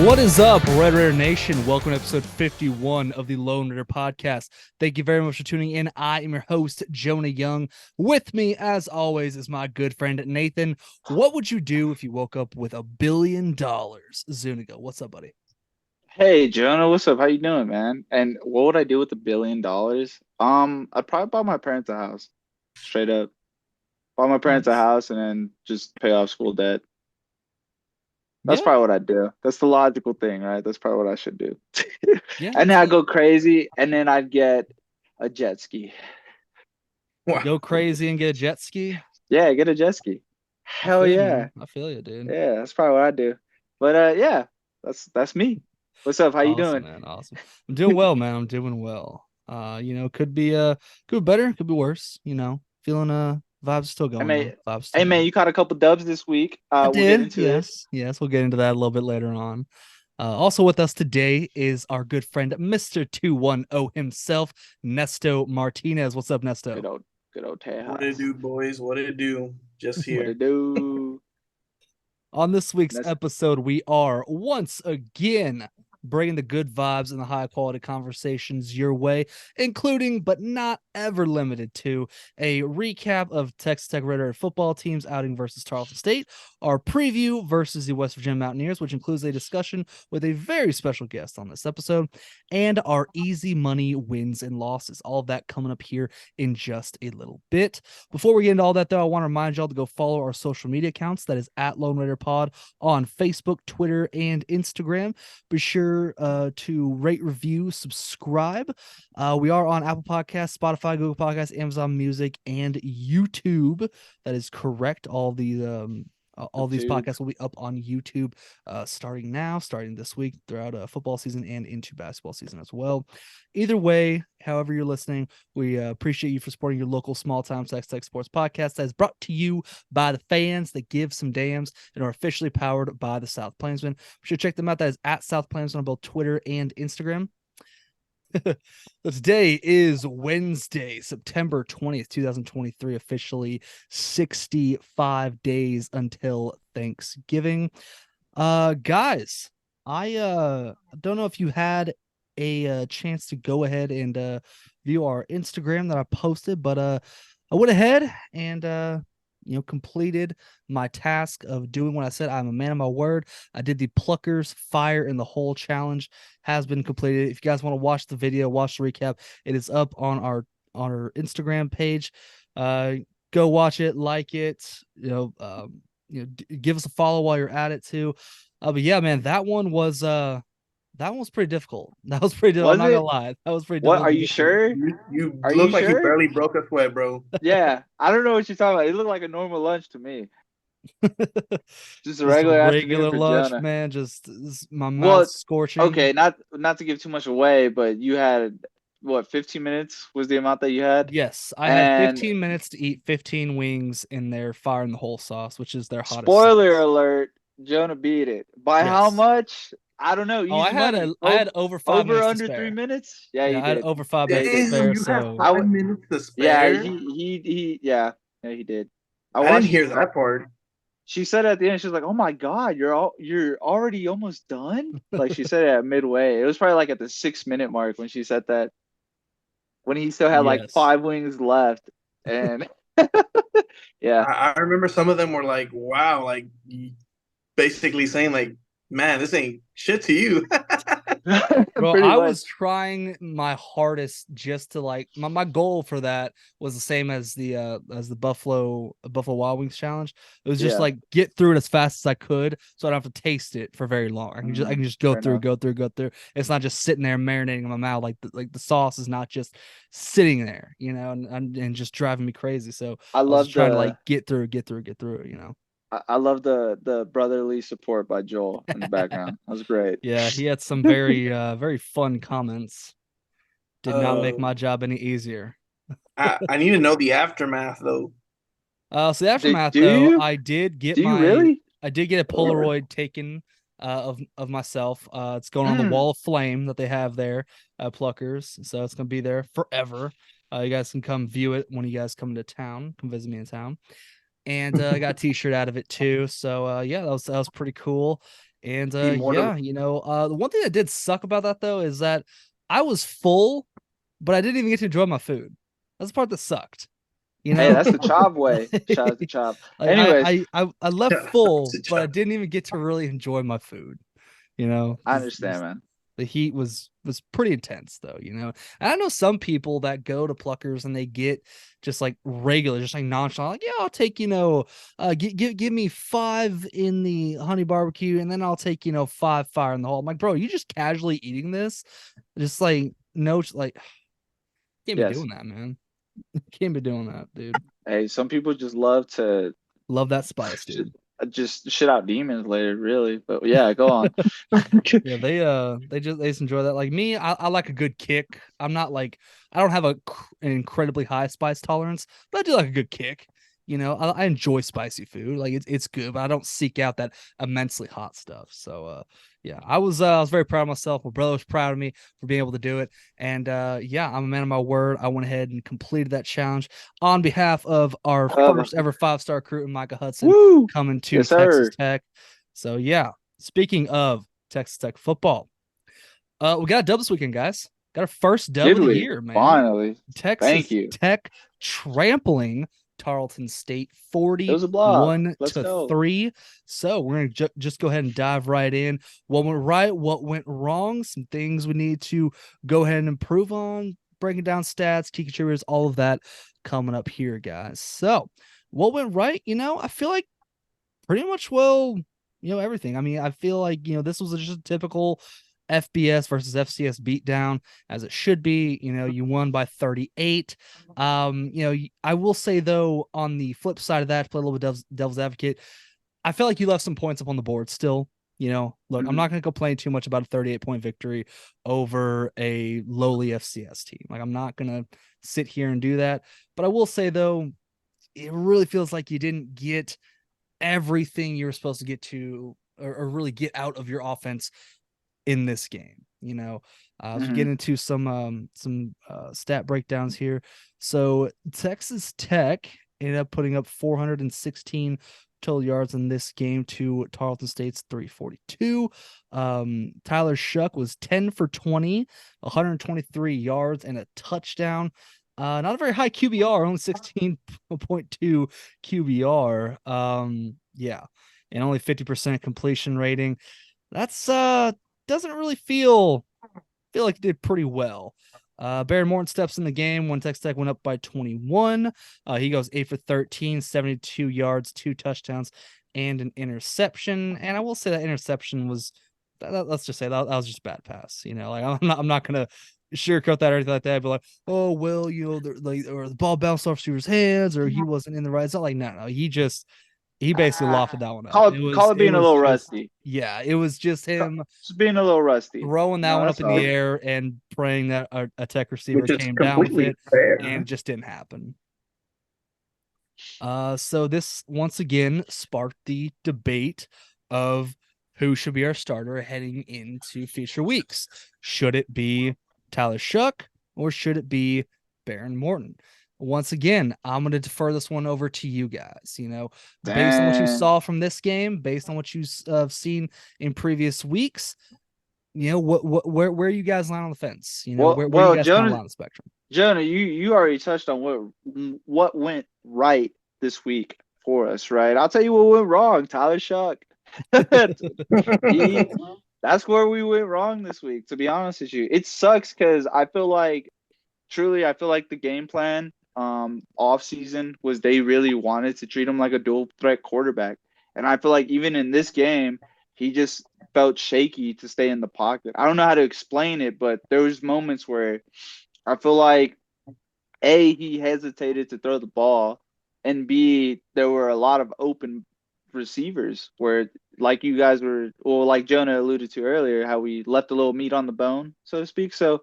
What is up, Red Raider Nation? Welcome to episode 51 of the Lone Raider Podcast. Thank you very much for tuning in. I am your host, Jonah Young. With me, as always, is my good friend, Nathan. What would you do if you woke up with $1 billion? Zuniga, what's up, buddy? Hey Jonah, what's up? How you doing, man? And what would I do with $1 billion? I'd probably buy my parents a house. Straight up. Buy my parents a Nice. house and then just pay off school debt. That's Yeah, probably what I'd do. That's the logical thing, right? That's probably what I should do. yeah, And then that's I'd it. go crazy and then I'd get a jet ski. Wow. Go crazy and get a jet ski. Yeah, get a jet ski. I Hell feel you, yeah. man. I feel you, dude. Yeah, that's probably what I'd do. But yeah, that's me. What's up? How you Awesome, doing? man. Awesome. I'm doing well, man. I'm doing well. Could be better, could be worse, Feeling vibes are still Hey going man, though. Vibes still hey man, going. you caught a couple dubs this week. I We'll get did. into it. Yes. Yes. We'll get into that a little bit later on. Also with us today is our good friend, Mr. 210 himself, Nesto Martinez. What's up, Nesto? Good old What it Tejas. do, boys? What it do? Just What it here. do? On this week's That's episode, we are once again bringing the good vibes and the high quality conversations your way, including but not ever limited to a recap of Texas Tech Red Raider football team's outing versus Tarleton State, our preview versus the West Virginia Mountaineers, which includes a discussion with a very special guest on this episode, and our easy money wins and losses. All of that coming up here in just a little bit. Before we get into all that, though, I want to remind y'all to go follow our social media accounts. That is at Lone Raider Pod on Facebook, Twitter, and Instagram. Be sure to rate, review, subscribe. We are on Apple Podcasts, Spotify, Google Podcasts, Amazon Music, and YouTube. That is correct. All these YouTube. podcasts will be up on YouTube starting this week, throughout football season and into basketball season as well. Either way, however you're listening, we appreciate you for supporting your local small-time Texas Tech sports podcast that is brought to you by the fans that give some dams and are officially powered by the South Plainsmen. Be sure to check them out. That is at South Plainsmen on both Twitter and Instagram. Today is Wednesday, September 20th, 2023, officially 65 days until Thanksgiving. Guys, I don't know if you had a chance to go ahead and view our Instagram that I posted, but I went ahead and completed my task of doing what I said. I'm a man of my word. I did the Pluckers Fire in the Hole challenge. Has been completed. If you guys want to watch the video, watch the recap, it is up on our Instagram page. Go watch it, like it, give us a follow while you're at it too. But yeah, man, that one was pretty difficult. That was pretty difficult. I'm Was not gonna it? lie. That was pretty What? difficult Are to you get through. sure? You Are you look like you sure? barely broke a sweat, bro. Yeah. I don't know what you're talking about. It looked like a normal lunch to me. Just a Just a regular afternoon regular for lunch, Jonah. man. Just my mouth Well, scorching. okay, not to give too much away, but you had what, 15 minutes was the amount that you had? Yes, I had And 15 minutes to eat 15 wings in their fire in the hole sauce, which is their hottest spoiler sauce. alert, Jonah beat it. By how Yes. much? I don't know. Oh, Easy money. I had over 5 minutes Over to under three spare. minutes? Yeah, Yeah, he I had did. over 5 minutes to Yeah, he Damn, spare. did. you have So I five w- minutes to yeah, spare. yeah, he did. I I didn't watched. hear that part. She said at the end, she was like, "Oh my God, you're already almost done." Like she said it at midway. It was probably like at the 6 minute mark when she said that. When he still had like yes. five wings left, and yeah, I remember some of them were like, "Wow," like basically saying like, "Man, this ain't shit to you." Bro, pretty I much. was trying my hardest just to like my goal for that was the same as the Buffalo Wild Wings challenge. It was just Yeah, like get through it as fast as I could so I don't have to taste it for very long. I can just go fair through, enough. go through, go through. It's not just sitting there marinating in my mouth like the sauce is not just sitting there, and just driving me crazy. So I I was just love trying to like the get through, get through, get through. I love the brotherly support by Joel in the background. That was great. Yeah, he had some very very fun comments. Did not make uh, my job any easier. I need to know the aftermath though. So the aftermath Do though, you? Do you really? I did get a Polaroid taken of myself. It's going on the Mm. wall of flame that they have there at Pluckers. So it's gonna be there forever. You guys can come view it when you guys come to town, come visit me in town. And I got a t-shirt out of it too. So yeah, that was pretty cool. And Need more to- the one thing that did suck about that though is that I was full, but I didn't even get to enjoy my food. That's the part that sucked. Hey, that's the Chop way. Shout out to Chop. Like Anyways, I left full, It's a but I joke. didn't even get to really enjoy my food. I understand, man. The heat was pretty intense though. And I know some people that go to Pluckers and they get just like regular, just like nonchalant, like, yeah, I'll take, give me 5 in the honey barbecue, and then I'll take, 5 fire in the hole. I'm like, bro, you just casually eating this, just like no, like can't be Yes. doing that, man. Can't be doing that, dude. Hey, some people just love to Love that spice, dude. just shit out demons later, really. But yeah, go on. Yeah, they just enjoy that. Like me, I like a good kick. I'm not like I don't have an incredibly high spice tolerance, but I do like a good kick. I enjoy spicy food. Like it's good, but I don't seek out that immensely hot stuff. So yeah, I was very proud of myself. My brother was proud of me for being able to do it. And yeah, I'm a man of my word. I went ahead and completed that challenge on behalf of our first ever 5-star recruit, Micah Hudson, Woo! coming to Yes, Texas sir. Tech. So yeah, speaking of Texas Tech football, we got a dub this weekend, guys. Got our first dub Did of the we? year, man. Finally. Texas Thank you. Tech trampling Tarleton State It was a blowout. 41 Let's to go. 3. So we're gonna just go ahead and dive right in. What went right, what went wrong, some things we need to go ahead and improve on, breaking down stats, key contributors, all of that coming up here, guys. So what went right? I feel like pretty much everything. I mean, I feel like this was just a typical FBS versus FCS beatdown, as it should be. You won by 38. I will say though, on the flip side of that, to play a little bit devil's advocate, I felt like you left some points up on the board still. Look, I'm not going to complain too much about a 38-point victory over a lowly FCS team. Like, I'm not going to sit here and do that. But I will say though, it really feels like you didn't get everything you were supposed to get to, or really get out of your offense in this game. As we get into some stat breakdowns here. So Texas Tech ended up putting up 416 total yards in this game to Tarleton State's 342. Tyler Shuck was 10 for 20, 123 yards and a touchdown. Not a very high QBR, only 16.2 QBR. Yeah, and only 50% completion rating. That's doesn't really feel like he did pretty well. Baron Morton steps in the game when Texas Tech went up by 21. He goes 8 for 13, 72 yards, 2 touchdowns, and an interception. And I will say that interception was, let's just say that was just a bad pass. Like I'm not gonna sugarcoat that or anything like that. But like, oh well, or the ball bounced off receiver's hands, or he wasn't in the right. It's not like no, he basically lofted that one up. Call it being a little rusty. Yeah, it was just him Just being a little rusty. throwing that one up that's in all. the air and praying that a Tech receiver Which is came down with completely it, fair. and it just didn't happen. So this once again sparked the debate of who should be our starter heading into future weeks. Should it be Tyler Shuck or should it be Baron Morton? Once again, I'm going to defer this one over to you guys. Based on what you saw from this game, based on what you've seen in previous weeks, where you guys line on the fence? Where you guys kind of line on the spectrum? Jonah, you already touched on what went right this week for us, right? I'll tell you what went wrong. Tyler Shuck. That's where we went wrong this week, to be honest with you. It sucks because I feel like the game plan off season was they really wanted to treat him like a dual threat quarterback. And I feel like even in this game, he just felt shaky to stay in the pocket. I don't know how to explain it, but there was moments where I feel like he hesitated to throw the ball, and B, there were a lot of open receivers where, like you guys were, well, like Jonah alluded to earlier, how we left a little meat on the bone, so to speak. So,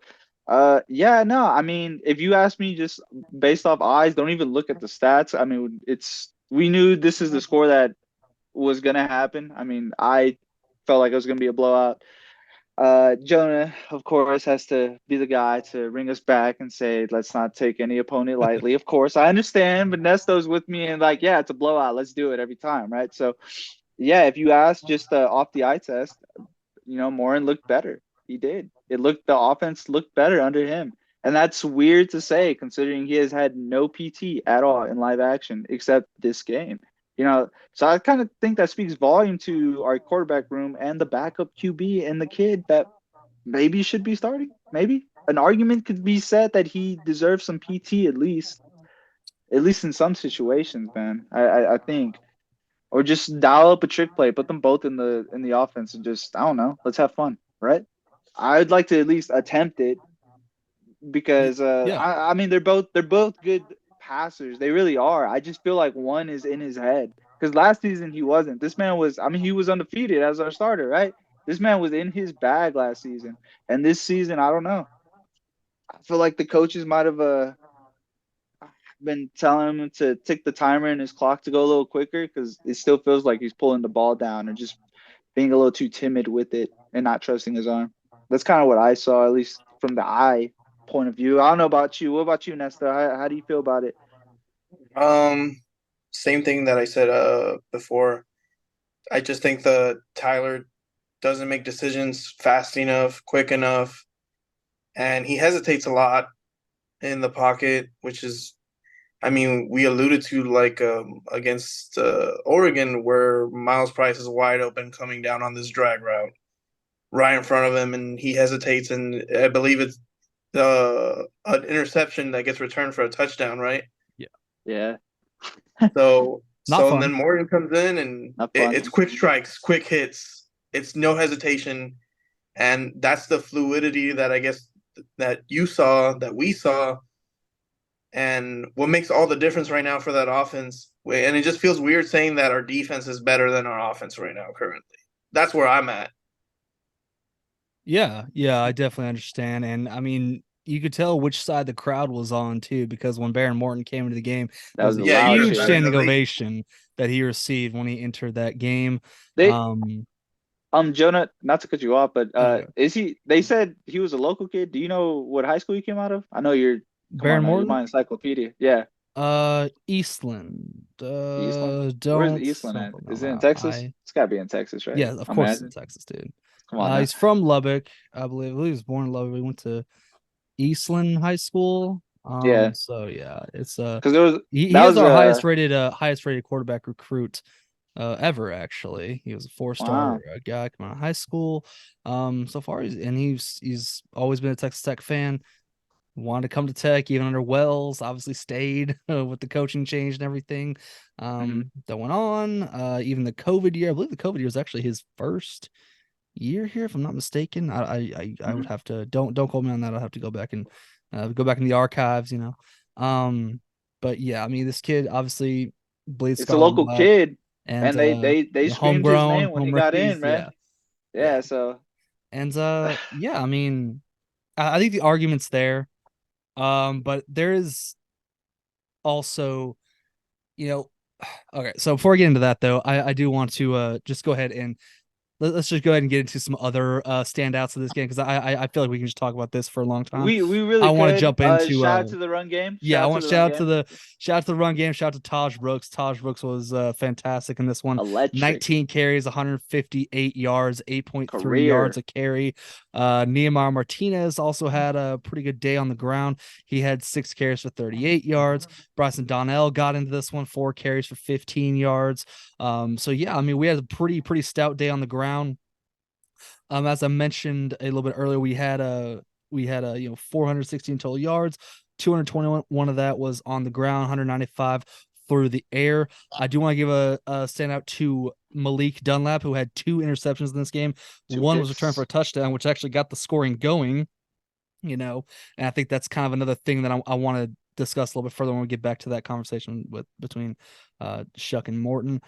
yeah, no, I mean, if you ask me just based off eyes, don't even look at the stats. I mean, we knew this is the score that was going to happen. I mean, I felt like it was going to be a blowout. Jonah, of course, has to be the guy to ring us back and say, let's not take any opponent lightly. Of course, I understand, but Nesto's with me and like, yeah, it's a blowout. Let's do it every time, right? So, yeah, if you ask just off the eye test, Morin looked better. He did. The offense looked better under him. And that's weird to say considering he has had no PT at all in live action except this game. So I kind of think that speaks volume to our quarterback room and the backup QB and the kid that maybe should be starting. Maybe an argument could be said that he deserves some PT at least in some situations, man. I think, or just dial up a trick play, put them both in the offense, and just I don't know, let's have fun, right? I'd like to at least attempt it because Yeah. I mean they're both good passers. They really are. I just feel like one is in his head because last season he wasn't. This man was. I mean he was undefeated as our starter, right? This man was in his bag last season, and this season I don't know. I feel like the coaches might have been telling him to tick the timer in his clock to go a little quicker because it still feels like he's pulling the ball down or just being a little too timid with it and not trusting his arm. That's kind of what I saw, at least from the eye point of view. I don't know about you. What about you, Nesta? How do you feel about it? Um, Same thing that I said before. I just think the Tyler doesn't make decisions fast enough, quick enough, and he hesitates a lot in the pocket, which is, I mean, we alluded to like against Oregon where Miles Price is wide open coming down on this drag route right in front of him, and he hesitates, and I believe it's an interception that gets returned for a touchdown, right? Yeah, So Not and then fun. Morgan comes in, and not fun. it's quick strikes, quick hits. It's no hesitation, and that's the fluidity that I guess that you saw, that we saw, and what makes all the difference right now for that offense. And it just feels weird saying that our defense is better than our offense right now currently. That's where I'm at. Yeah, I definitely understand. And I mean, you could tell which side the crowd was on too, because when Baron Morton came into the game, That there was was a a Yeah, you loud could have huge felt it cheer. in standing the league. ovation that he received when he entered that game. They Um, Jonah, not to cut you off, but okay. is he? They said he was a local kid. Do you know what high school he came out of? I know you're. Come on Baron now, you're Morton, my encyclopedia. Yeah, Eastland. Eastland. Where's Eastland Don't at? put me on Is it in that. Texas? It's gotta be in Texas, right? Yeah, of I course, it's in imagine. Texas, dude. Come on now. He's from Lubbock, I believe. He was born in Lubbock. He went to Eastland High School. Yeah, So yeah, it's because there was he that has was our highest rated quarterback recruit ever. Actually, he was a 4-star wow. guy coming out of high school. So far, he's always been a Texas Tech fan. Wanted to come to Tech even under Wells. Obviously, stayed with the coaching change and everything Mhm. that went on. Even the COVID year, I believe the COVID year was actually his first year here, if I'm not mistaken. I would Mhm. have to don't quote me on that. I'll have to go back in the archives. But yeah, I mean, this kid obviously bleeds It's a scarlet and local black, kid, and and they screamed his homegrown, name when he home got in, raised, man. yeah, yeah, Yeah, so and yeah, I mean, I think the argument's there, but there is also, you know, okay. So before I get into that, though, I do want to just go ahead and let's just go ahead and get into some other standouts of this game because I feel like we can just talk about this for a long time. we I really want to could. jump into Shout out to the run game. yeah, Shout I out to want the run game. shout out to the run game. Shout out to Taj Brooks. Taj Brooks was fantastic in this one. Electric 19 carries, 158 yards, 8.3 yards career. a carry. Nehemiah Martinez also had a pretty good day on the ground. He had 6 carries for 38 yards. Bryson Donnell got into this one, 4 carries for 15 yards. So yeah, I mean, we had a pretty stout day on the ground. As I mentioned a little bit earlier, we had 416 total yards, 221 of that was on the ground, 195 through the air. I do want to give a standout to Malik Dunlap, who had 2 interceptions in this game. Two One was returned for a picks. touchdown, which actually got the scoring going. And I think that's kind of another thing that I want to discuss a little bit further when we get back to that conversation between Shuck and Morton.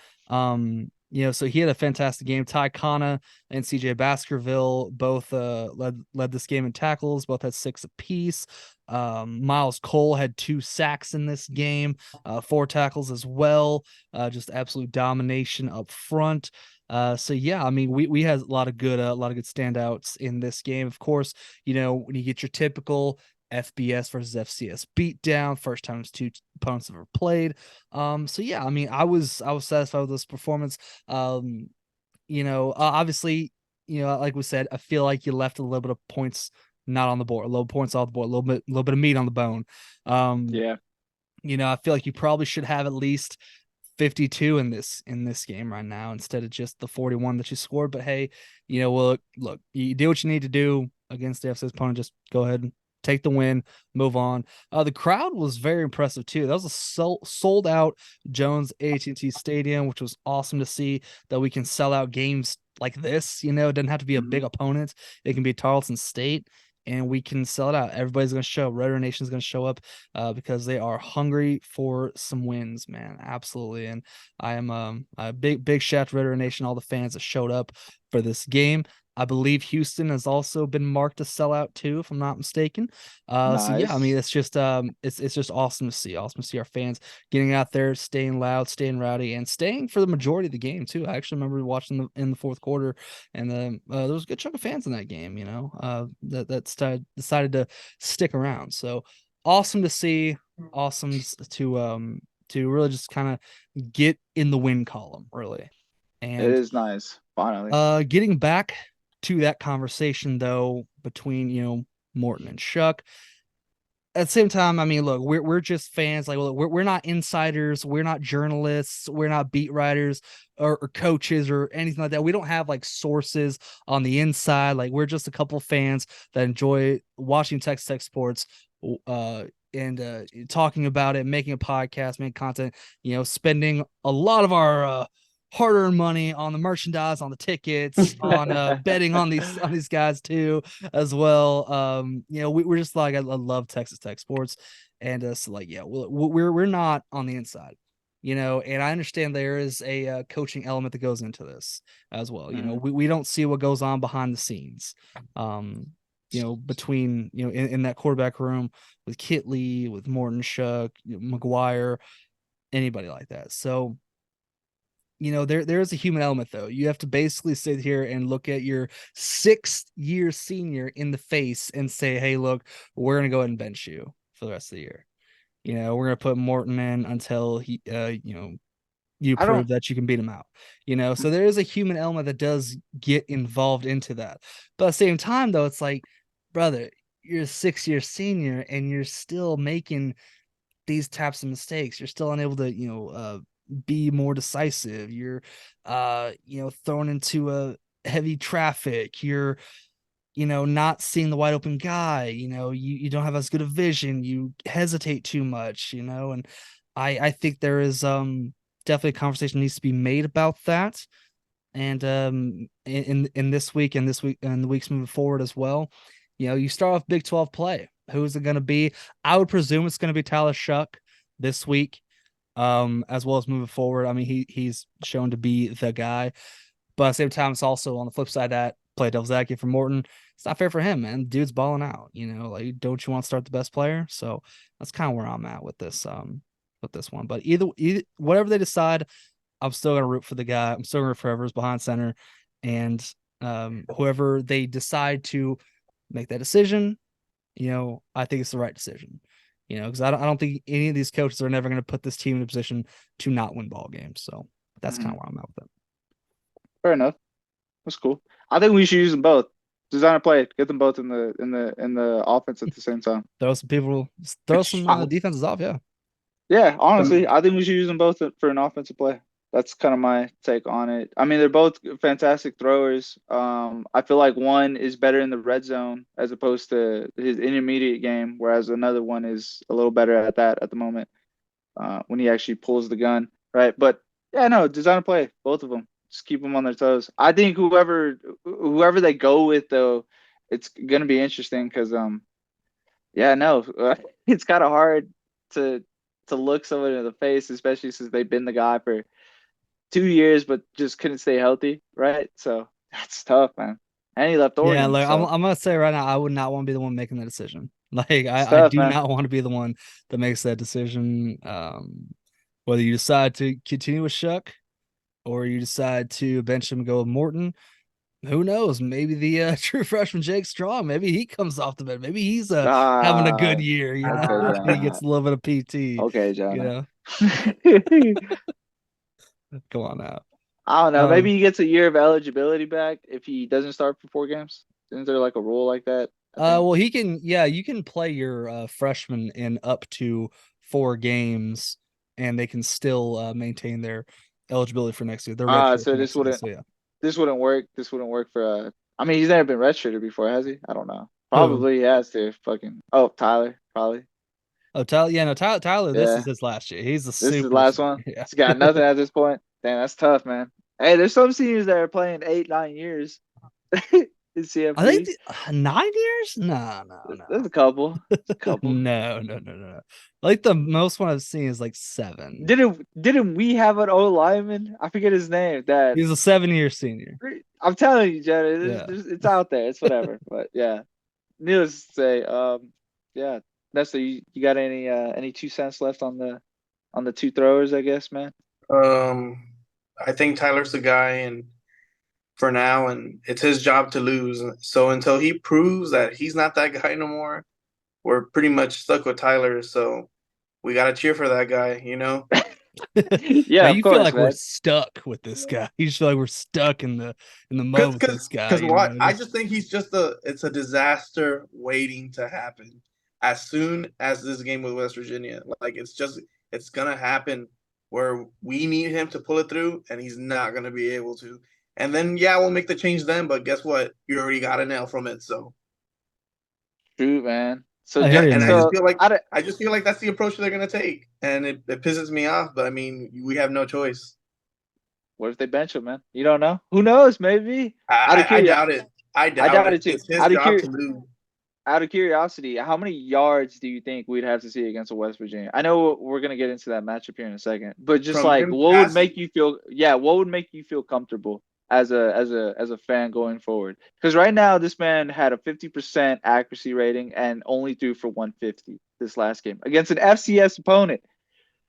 So he had a fantastic game. Ty Khanna and CJ Baskerville both led this game in tackles, both had 6 apiece. Miles Cole had 2 sacks in this game, 4 tackles as well. Just absolute domination up front. So yeah, I mean, we had a lot of good standouts in this game. Of course, when you get your typical FBS versus FCS beatdown. First time two opponents have ever played. So yeah, I mean, I was satisfied with this performance. Obviously, like we said, I feel like you left a little bit of points not on the board, low points off the board, a little bit of meat on the bone. Yeah. I feel like you probably should have at least 52 in this game right now instead of just the 41 that you scored. But hey, look, you do what you need to do against the FCS opponent. Just go ahead and take the win, move on. The crowd was very impressive too. That was a sold out Jones AT&T Stadium, which was awesome to see that we can sell out games like this. It doesn't have to be a big opponent. It can be Tarleton State, and we can sell it out. Everybody's going to show. Red River Nation's going to show up because they are hungry for some wins, man. Absolutely. And I am a big shout out to Red River Nation, all the fans that showed up for this game. I believe Houston has also been marked a sellout too, if I'm not mistaken. So yeah, I mean, it's just awesome to see. Awesome to see our fans getting out there, staying loud, staying rowdy, and staying for the majority of the game too. I actually remember watching in the fourth quarter, and there was a good chunk of fans in that game. That decided to stick around. So awesome to see. Awesome to really just kind of get in the win column, really. And it is nice, finally. Getting back to that conversation though between Morton and Shuck. At the same time, I mean, look, we're just fans. Like, look, we're not insiders, we're not journalists, we're not beat writers or coaches or anything like that. We don't have like sources on the inside. Like, we're just a couple of fans that enjoy watching Texas Tech sports, and talking about it, making a podcast, making content. Spending a lot of our hard-earned money on the merchandise, on the tickets, on betting on these guys too, as well. We're just like, I love Texas Tech sports, and so like, yeah, we're not on the inside, and I understand there is a coaching element that goes into this as well. We don't see what goes on behind the scenes, between in that quarterback room with Kitley, with Morton, Shuck, McGuire, anybody like that. So there is a human element though. You have to basically sit here and look at your 6th-year senior in the face and say, hey, look, we're going to go ahead and bench you for the rest of the year. We're going to put Morton in until he, you prove that you can beat him out. So there is a human element that does get involved into that. But at the same time though, it's like, brother, you're a 6-year senior and you're still making these types of mistakes. You're still unable to, be more decisive. You're thrown into a heavy traffic. You're not seeing the wide open guy. You don't have as good a vision. You hesitate too much, and I think there is definitely a conversation needs to be made about that. And in this week and the weeks moving forward as well, you start off Big 12 play. Who's it going to be? I would presume it's going to be Tyler Shuck this week. As well as moving forward. I mean, he's shown to be the guy, but at the same time, it's also on the flip side that play devil's advocate for Morton. It's not fair for him, man. Dude's balling out. Like, don't you want to start the best player? So that's kind of where I'm at with this one. But either whatever they decide, I'm still gonna root for the guy. I'm still gonna root for whoever's behind center, and whoever they decide to make that decision, I think it's the right decision. Because I don't think any of these coaches are never going to put this team in a position to not win ball games. So that's kind of where I'm at with it. Fair enough. That's cool. I think we should use them both. Design a play, get them both in the offense at the same time. Throw some defenses off, yeah. Yeah, honestly, I think we should use them both for an offensive play. That's kind of my take on it. I mean, they're both fantastic throwers. I feel like one is better in the red zone as opposed to his intermediate game, whereas another one is a little better at that at the moment when he actually pulls the gun, right? But yeah, no, design a play, both of them. Just keep them on their toes. I think whoever they go with, though, it's gonna be interesting because it's kind of hard to look someone in the face, especially since they've been the guy for 2 years, but just couldn't stay healthy, right? So that's tough, man. And he left Oregon. Yeah, like so. I'm gonna say right now, I would not want to be the one making that decision. Like I do not want to be the one that makes that decision. Whether you decide to continue with Shuck or you decide to bench him and go with Morton, Who knows? Maybe the true freshman Jake Strong. Maybe he comes off the bench. Maybe he's having a good year. You Okay, know, he Jonah. gets a little bit of PT. Okay, You Jonah. know, come on out. I don't know. Maybe he gets a year of eligibility back if he doesn't start for 4 games. Isn't there like a rule like that? I think. Well, he can. Yeah, you can play your freshman in up to 4 games, and they can still maintain their eligibility for next year. They're redshirt So for this next year. wouldn't So yeah. this wouldn't work. This wouldn't work for I mean, he's never been redshirted before, has he? I don't know. Who? Probably he has to. Fucking. Oh, Tyler, probably. Oh, Tyler. Yeah, no, Tyler. This is Yeah. his last year. He's a This is the super. last one. Yeah. He's got nothing at this point. Damn, that's tough, man. Hey, there's some seniors that are playing 8, 9 years in I think CFB. 9 years. No, no, no. There's a couple. There's a couple. No, no, no, no. Like the most one I've seen is like 7. Didn't we have an old lineman? I forget his name. That He's a 7-year senior. I'm telling you, Jenna, Yeah. it's out there. It's whatever. But yeah, needless to say, yeah. Nestor, you got any 2 cents left on the two throwers? I guess, man. I think Tyler's the guy, and for now, and it's his job to lose. So until he proves that he's not that guy no more, we're pretty much stuck with Tyler. So we gotta cheer for that guy, you know. Yeah, Now of you feel course, like we're man. stuck with this guy. You just feel like we're stuck in the mud with this guy. Because You what know, I just think he's just it's a disaster waiting to happen as soon as this game with West Virginia. Like it's gonna happen where we need him to pull it through, and he's not gonna be able to. And then yeah, we'll make the change then. But guess what? You already got a nail from it. So True, man. So, I hear you, and man. I just feel like that's the approach they're gonna take, and it pisses me off. But I mean, we have no choice. what if they bench him, man? You don't know. Who knows? Maybe. Out of I curiosity, doubt it. I I doubt doubt it. it too. It's his job to lose. Out of curiosity, how many yards do you think we'd have to see against a West Virginia? I know we're gonna get into that matchup here in a second, but just From like, him what would passing. make you feel? Yeah, what would make you feel comfortable as a fan going forward? Because right now, this man had a 50% accuracy rating and only threw for 150 this last game against an FCS opponent.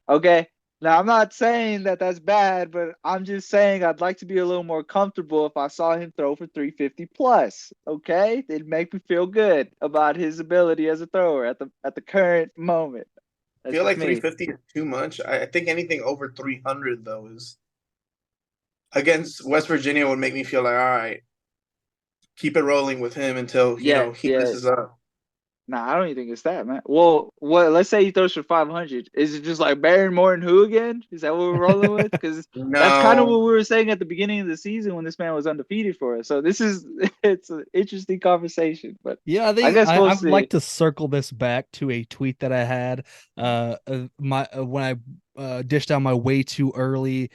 Okay. Now, I'm not saying that that's bad, but I'm just saying I'd like to be a little more comfortable if I saw him throw for 350 plus. Okay, it'd make me feel good about his ability as a thrower at the current moment. I That's feel just like me. 350 is too much. I think anything over 300 though is against West Virginia would make me feel like all right, keep it rolling with him until Yeah, he yeah. messes up. Nah, I don't even think it's that, man. Well, what? Let's say he throws for 500. Is it just like Baron Morton who again? Is that what we're rolling with? Because that's kind of what No, we were saying at the beginning of the season when this man was undefeated for us. So this is it's an interesting conversation, but Yeah, I I think guess we'll I would like see. to circle this back to a tweet that I had my when I dished out my way too early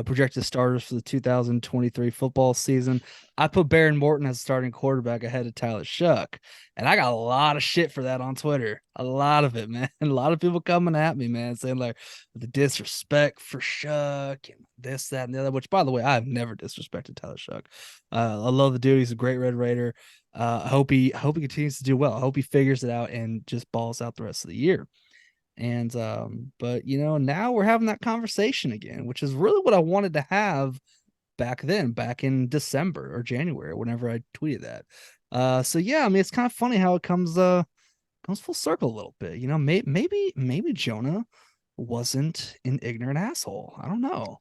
projected starters for the 2023 football season. I put Baron Morton as starting quarterback ahead of Tyler Shuck, and I got a lot of shit for that on Twitter. A lot of it, man. A lot of people coming at me, man, saying like the disrespect for Shuck and this, that, and the other. Which, by the way, I've never disrespected Tyler Shuck. I love the dude. He's a great Red Raider. I hope he continues to do well. I hope he figures it out and just balls out the rest of the year. And but now we're having that conversation again, which is really what I wanted to have back in December or January, whenever I tweeted that. So yeah, I mean it's kind of funny how it comes full circle a little bit. Maybe Jonah wasn't an ignorant asshole. I don't know.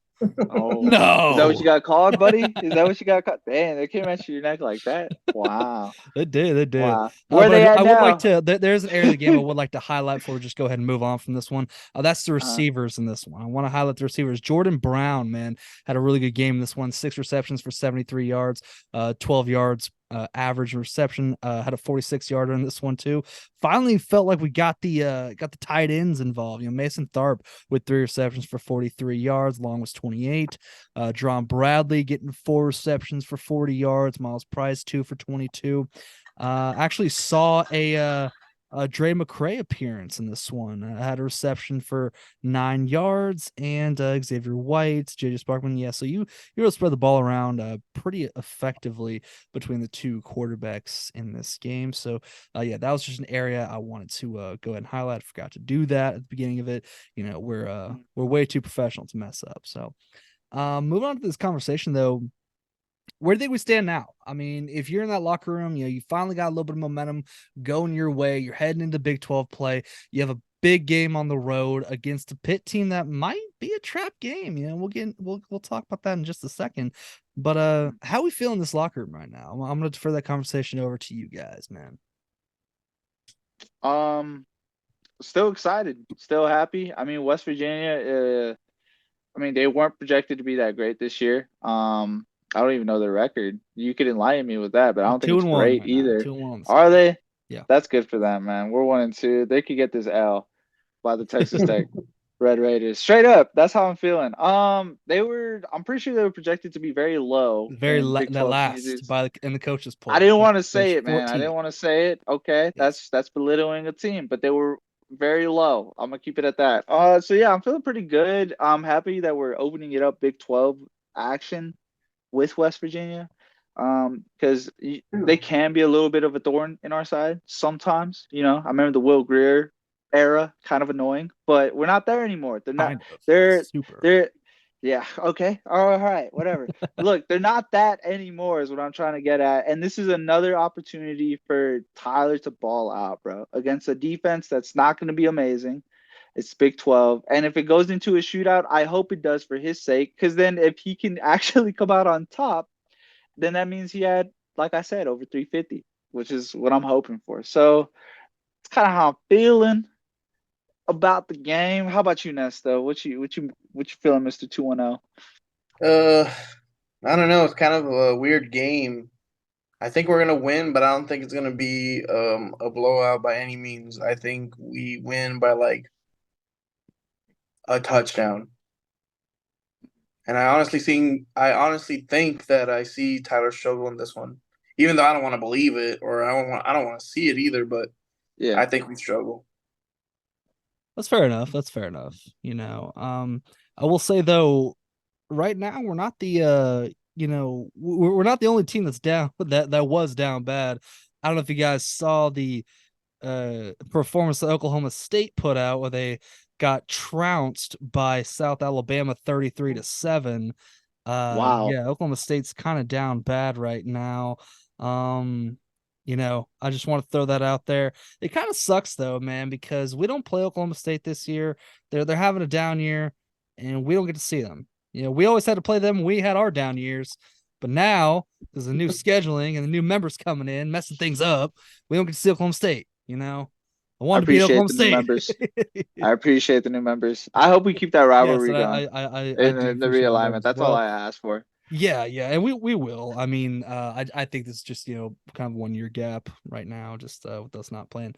Oh, is that what you No. got called, buddy? Is that what you got called? Damn, they came at your neck like that. Wow, It did. It did. wow. Where But they at I would like now? to. There's an area of the game I would like to highlight before we just go ahead and move on from this one. That's the Uh, receivers in this one. I want to highlight the receivers. Jordan Brown, man, had a really good game in this one. 6 receptions for 73 yards, 12 yards average reception. Had a 46-yarder in this one too. Finally felt like we got the tight ends involved. Mason Tharp with 3 receptions for 43 yards. Long was 28. Dron Bradley getting 4 receptions for 40 yards. Miles Price 2 for 22. Actually saw a Dre McCray appearance in this one. Had a reception for 9 yards, and Xavier White, JJ Sparkman. Yeah, so you really spread the ball around pretty effectively between the two quarterbacks in this game. So yeah, that was just an area I wanted to go ahead and highlight. I forgot to do that at the beginning of it. We're way too professional to mess up. So moving on to this conversation though. Where do you think we stand now? I mean, if you're in that locker room, you finally got a little bit of momentum going your way. You're heading into Big 12 play. You have a big game on the road against a Pitt team that might be a trap game. We'll talk about that in just a second. But how are we feeling this locker room right now? I'm gonna defer that conversation over to you guys, man. Still excited, still happy. I mean, West Virginia, I mean, they weren't projected to be that great this year. I don't even know their record. You could enlighten me with that, but I We're don't think two it's and one great right now. either. 2-1 on the Are season. they? Yeah. That's good for them, man. We're 1-2. They could get this L by the Texas Tech Red Raiders. Straight up, that's how I'm feeling. I'm pretty sure they were projected to be very low in Big That 12 last seasons. by in the coaches I poll. didn't want to Coach say it, man. I 14. didn't want to say it. Okay, Yes. that's belittling a team, but they were very low. I'm gonna keep it at that. So yeah, I'm feeling pretty good. I'm happy that we're opening it up Big 12 action with West Virginia. Because they can be a little bit of a thorn in our side sometimes. I remember the Will Greer era, kind of annoying, but we're not there anymore. They're not. Kind of. They're Super. they're yeah, okay. All right, whatever. Look, they're not that anymore, is what I'm trying to get at. And this is another opportunity for Tyler to ball out, bro, against a defense that's not going to be amazing. It's Big 12. And if it goes into a shootout, I hope it does for his sake. Because then if he can actually come out on top, then that means he had, like I said, over 350, which is what I'm hoping for. So it's kind of how I'm feeling about the game. How about you, Nesta? What you feeling, Mr. 210? I don't know. It's kind of a weird game. I think we're gonna win, but I don't think it's gonna be a blowout by any means. I think we win by like a touchdown. And I honestly think that I see Tyler struggle in this one. Even though I don't want to believe it or I don't want to see it either, but Yeah. I think we struggle. That's fair enough. That's fair enough. I will say though, right now we're not we're not the only team that's down that was down bad. I don't know if you guys saw the performance that Oklahoma State put out where they got trounced by South Alabama 33-7. Wow. Yeah, Oklahoma State's kind of down bad right now. Um, I just want to throw that out there. It kind of sucks though, man, because we don't play Oklahoma State this year. They're having a down year, and we don't get to see them. We always had to play them when we had our down years, but now there's a new scheduling and the new members coming in, messing things up. We don't get to see Oklahoma State. I I wanted to be appreciate Oklahoma the new State. members. I appreciate the new members. I hope we keep that Yes, rivalry and going I in do the appreciate the realignment. members as That's all well. I ask for. Yeah, and we will. I mean, I think this is just kind of 1 year gap right now, just with us not playing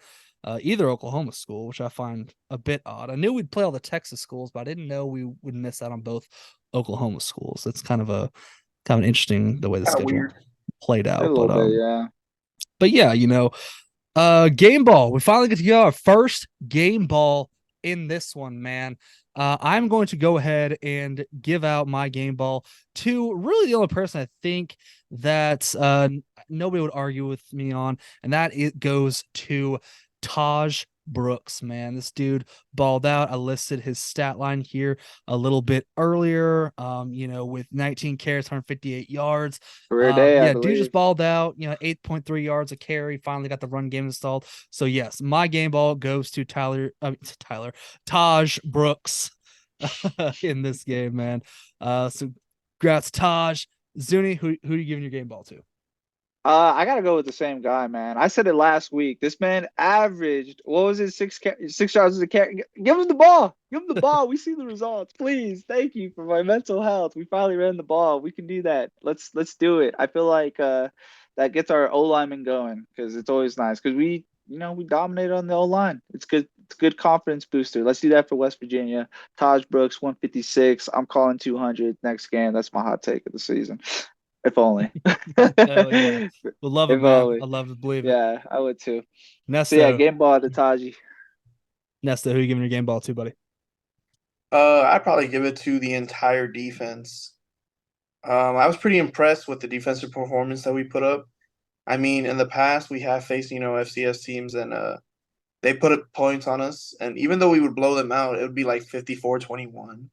either Oklahoma school, which I find a bit odd. I knew we'd play all the Texas schools, but I didn't know we would miss out on both Oklahoma schools. That's kind of interesting the way the Kind of schedule weird. played A out. little bit, yeah. But yeah, game ball. We finally get to go our first game ball in this one, man. I'm going to go ahead and give out my game ball to really the only person I think that nobody would argue with me on, and that it goes to Taj Brooks, man. This dude balled out. I listed his stat line here a little bit earlier. With 19 carries, 158 yards. Career day, I Yeah, dude just believe. balled out, 8.3 yards a carry, finally got the run game installed. So yes, my game ball goes to Taj Brooks in this game, man. So congrats, Taj. Zuni, who are you giving your game ball to? I gotta go with the same guy, man. I said it last week. This man averaged, what was it, 6 yards as a carry. Give him the ball. Give him the ball. We see the results, please. Thank you for my mental health. We finally ran the ball. We can do that. Let's do it. I feel like that gets our O lineman going because it's always nice because we dominated on the O line. It's good. It's a good confidence booster. Let's do that for West Virginia. Taj Brooks, 156. I'm calling 200 next game. That's my hot take of the season. If only. Hell yeah. We'll love it, If man. only. I love to believe it. Yeah, I would too. So yeah, Nesta, game ball to Taji. Nesta, who are you giving your game ball to, buddy? I'd probably give it to the entire defense. I was pretty impressed with the defensive performance that we put up. I mean, in the past we have faced, FCS teams and they put up points on us, and even though we would blow them out, it would be like 54-21.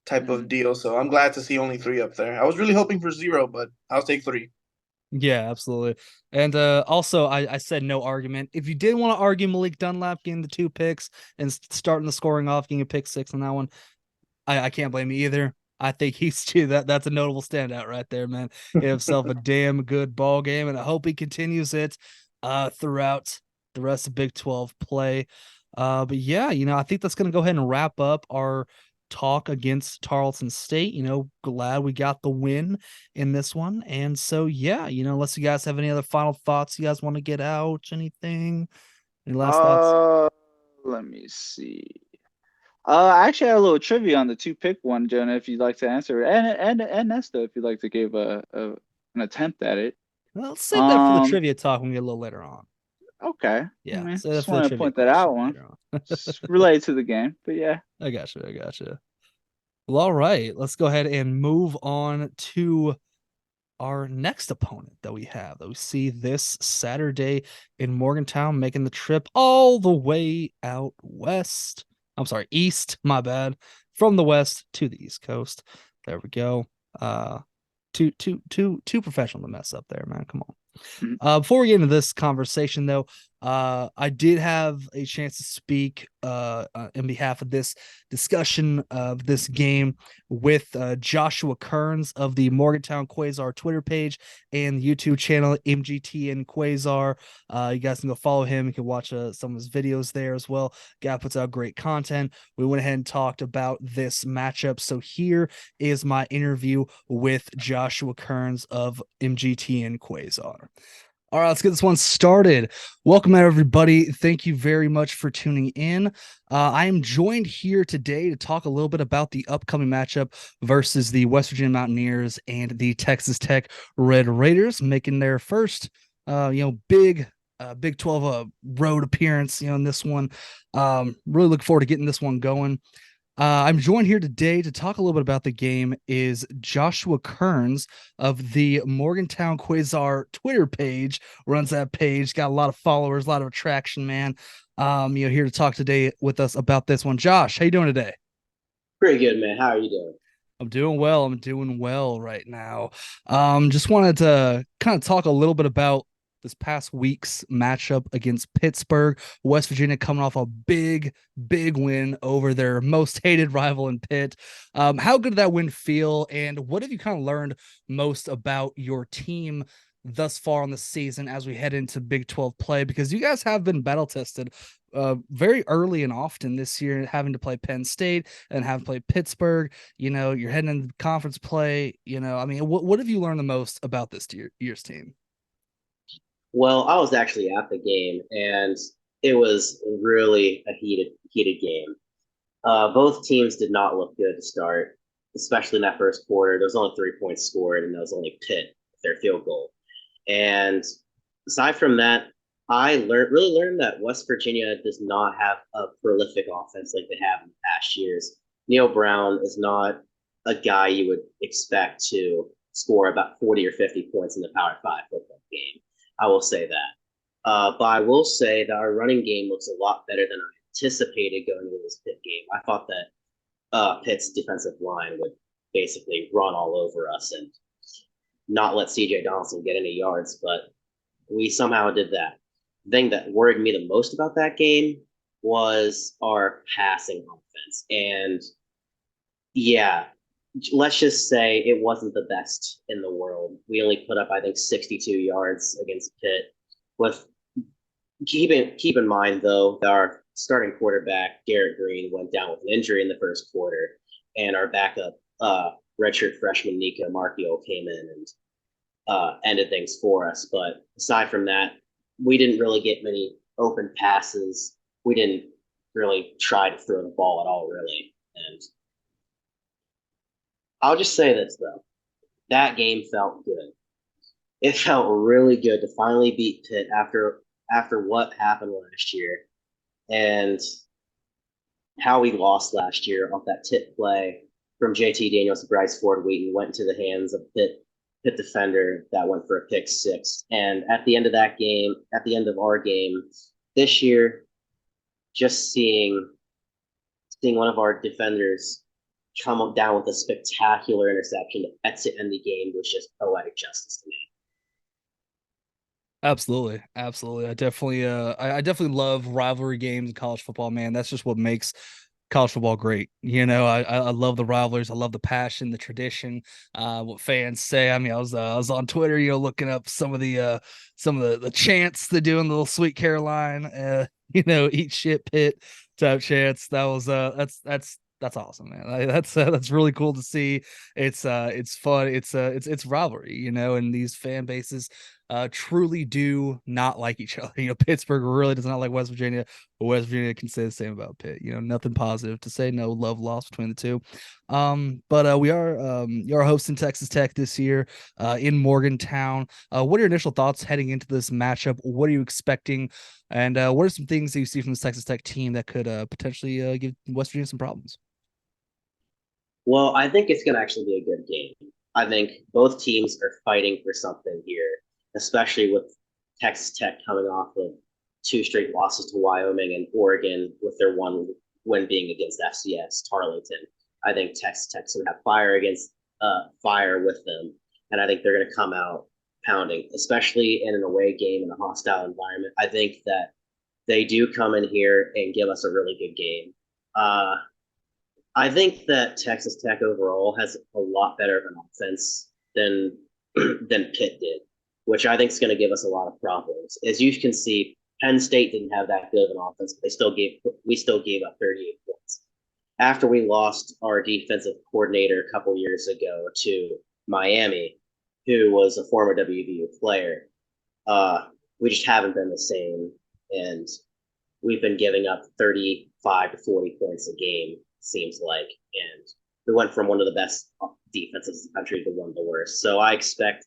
type of deal. So I'm glad to see only 3 up there. I was really hoping for 0, but I'll take 3. Yeah, absolutely. And also, I said no argument. If you did want to argue Malik Dunlap getting the 2 picks and starting the scoring off, getting a pick 6 on that one, I can't blame you either. I think he's too. That's a notable standout right there, man. He had himself a damn good ball game, and I hope he continues it throughout the rest of Big 12 play. But yeah, I think that's gonna go ahead and wrap up our talk against Tarleton State. Glad we got the win in this one. And so yeah, unless you guys have any other final thoughts you guys want to get out, anything, any last thoughts? Let me see. I actually had a little trivia on the 2 pick one, Jonah, if you'd like to answer, and Nesta, if you'd like to give an attempt at it. Well, let's save that for the Um, trivia talk when we get a little later on. okay. I Yeah, mean, save that just for the want to trivia point that out question one. later on. It's related to the game, but yeah. I gotcha. Well, all right. Let's go ahead and move on to our next opponent that we see this Saturday in Morgantown, making the trip all the way out west. I'm sorry, east, my bad. From the west to the East Coast. There we go. Too professional to mess up there, man. Come on. Before we get into this conversation, though, I did have a chance to speak in behalf of this discussion of this game with Joshua Kearns of the Morgantown Quasar Twitter page and YouTube channel MGTN Quasar. You guys can go follow him. You can watch some of his videos there as well. Guy puts out great content. We went ahead and talked about this matchup. So here is my interview with Joshua Kearns of MGTN Quasar. All right, let's get this one started. Welcome, everybody. Thank you very much for tuning in. I am joined here today to talk a little bit about the upcoming matchup versus the West Virginia Mountaineers and the Texas Tech Red Raiders, making their first, big Big 12 road appearance, in this one. Really looking forward to getting this one going. I'm joined here today to talk a little bit about the game is Joshua Kearns of the Morgantown Quasar Twitter page, runs that page, got a lot of followers, a lot of attraction, man. Here to talk today with us about this one. Josh, how you doing today? Pretty good, man. How are you doing? I'm doing well. I'm doing well right now. Just wanted to kind of talk a little bit about this past week's matchup against Pittsburgh. West Virginia coming off a big win over their most hated rival in Pitt. How good did that win feel? And what have you kind of learned most about your team thus far on the season as we head into Big 12 play? Because you guys have been battle tested very early and often this year, having to play Penn State and having to play Pittsburgh. You're heading into conference play. What have you learned the most about this year's team? Well, I was actually at the game, and it was really a heated game. Both teams did not look good to start, especially in that first quarter. There was only 3 points scored, and that was only Pitt, their field goal. And aside from that, I really learned that West Virginia does not have a prolific offense like they have in the past years. Neil Brown is not a guy you would expect to score about 40 or 50 points in the Power 5 football game. I will say that. But I will say that our running game looks a lot better than I anticipated going into this Pitt game. I thought that Pitt's defensive line would basically run all over us and not let CJ Donaldson get any yards, but we somehow did that. The thing that worried me the most about that game was our passing offense. And yeah, let's just say it wasn't the best in the world. We only put up, I think, 62 yards against Pitt. With keep in mind though that our starting quarterback Garrett Green went down with an injury in the first quarter, and our backup redshirt freshman Nika Markio came in and ended things for us. But aside from that, we didn't really get many open passes. We didn't really try to throw the ball at all, really. And I'll just say this though, that game felt good. It felt really good to finally beat Pitt after what happened last year and how we lost last year off that tip play from JT Daniels to Bryce Ford Wheaton went into the hands of Pitt defender that went for a pick 6. And at the end of that game, at the end of our game this year, just seeing one of our defenders come down with a spectacular interception to end the game was just poetic justice to me. Absolutely, absolutely. I definitely love rivalry games in college football, man. That's just what makes college football great. I love the rivalries. I love the passion, the tradition. What fans say. I mean, I was on Twitter, looking up some of the chants they do in the little Sweet Caroline, eat shit Pitt type chants. That was that's awesome, man. That's really cool to see. It's fun. It's rivalry, and these fan bases truly do not like each other. Pittsburgh really does not like West Virginia, but West Virginia can say the same about Pitt. Nothing positive to say. No love lost between the two. But we are hosting Texas Tech this year in Morgantown. What are your initial thoughts heading into this matchup? What are you expecting? And what are some things that you see from this Texas Tech team that could potentially give West Virginia some problems? Well, I think it's going to actually be a good game. I think both teams are fighting for something here, especially with Texas Tech coming off of two straight losses to Wyoming and Oregon, with their one win being against FCS Tarleton. I think Texas Tech's going to have fire with them, and I think they're going to come out pounding, especially in an away game in a hostile environment. I think that they do come in here and give us a really good game. I think that Texas Tech overall has a lot better of an offense than than Pitt did, which I think is going to give us a lot of problems. As you can see, Penn State didn't have that good of an offense, but we still gave up 38 points. After we lost our defensive coordinator a couple years ago to Miami, who was a former WVU player, we just haven't been the same, and we've been giving up 35 to 40 points a game, seems like, and we went from one of the best defenses in the country to one of the worst. So I expect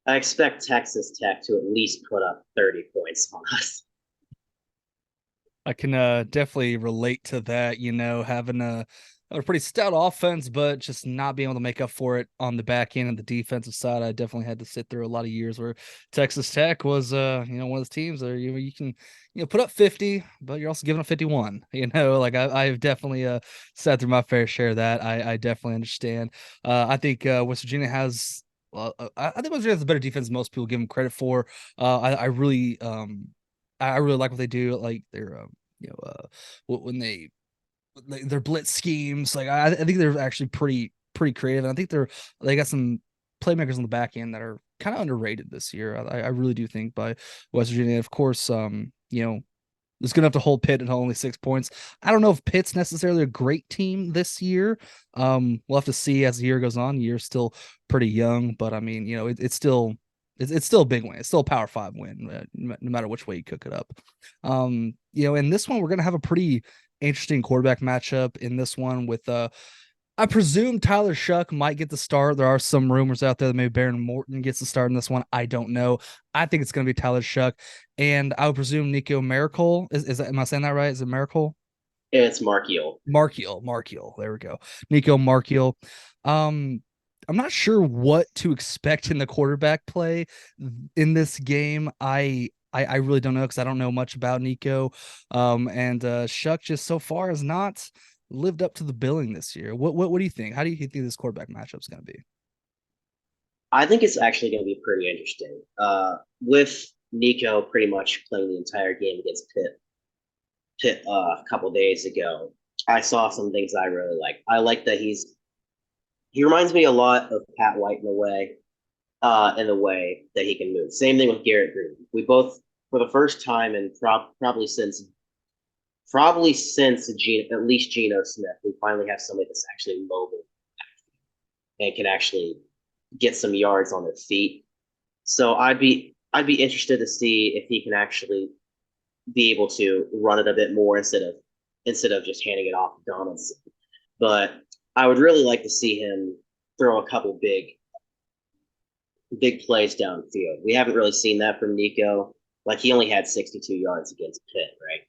Texas Tech to at least put up 30 points on us. I can definitely relate to that, having a pretty stout offense, but just not being able to make up for it on the back end and the defensive side. I definitely had to sit through a lot of years where Texas Tech was, one of those teams where you can, put up 50, but you're also giving up 51. Like I've definitely sat through my fair share of that. I definitely understand. I think West Virginia has. I think West Virginia has a better defense than most people give them credit for. I really like what they do. Like they're when their blitz schemes. Like I think they're actually pretty creative, and I think they got some playmakers on the back end that are kind of underrated this year. I really do think by West Virginia. Of course, it's gonna have to hold Pitt at only 6 points. I don't know if Pitt's necessarily a great team this year. We'll have to see as the year goes on. The year's still pretty young, but I mean, it's still a big win. It's still a Power 5 win, no matter which way you cook it up. In this one, we're gonna have a pretty interesting quarterback matchup in this one with I presume Tyler Shuck might get the start. There are some rumors out there that maybe Baron Morton gets the start in this one. I don't know. I think it's going to be Tyler Shuck, and I would presume Nico Miracle. Is that, am I saying that right? Is it Miracle? It's Markiel. Markiel. There we go. Nico Markiel. I'm not sure what to expect in the quarterback play in this game. I really don't know because I don't know much about Nico. And Shuck just so far has not lived up to the billing this year. What do you think? How do you think this quarterback matchup is going to be? I think it's actually going to be pretty interesting. With Nico pretty much playing the entire game against Pitt a couple days ago, I saw some things I really like. I like that he reminds me a lot of Pat White in the way that he can move. Same thing with Garrett Green. We both, for the first time in probably since at least Geno Smith, we finally have somebody that's actually mobile and can actually get some yards on their feet. So I'd be interested to see if he can actually be able to run it a bit more instead of just handing it off to Donaldson. But I would really like to see him throw a couple big plays downfield. We haven't really seen that from Nico. Like he only had 62 yards against Pitt, right?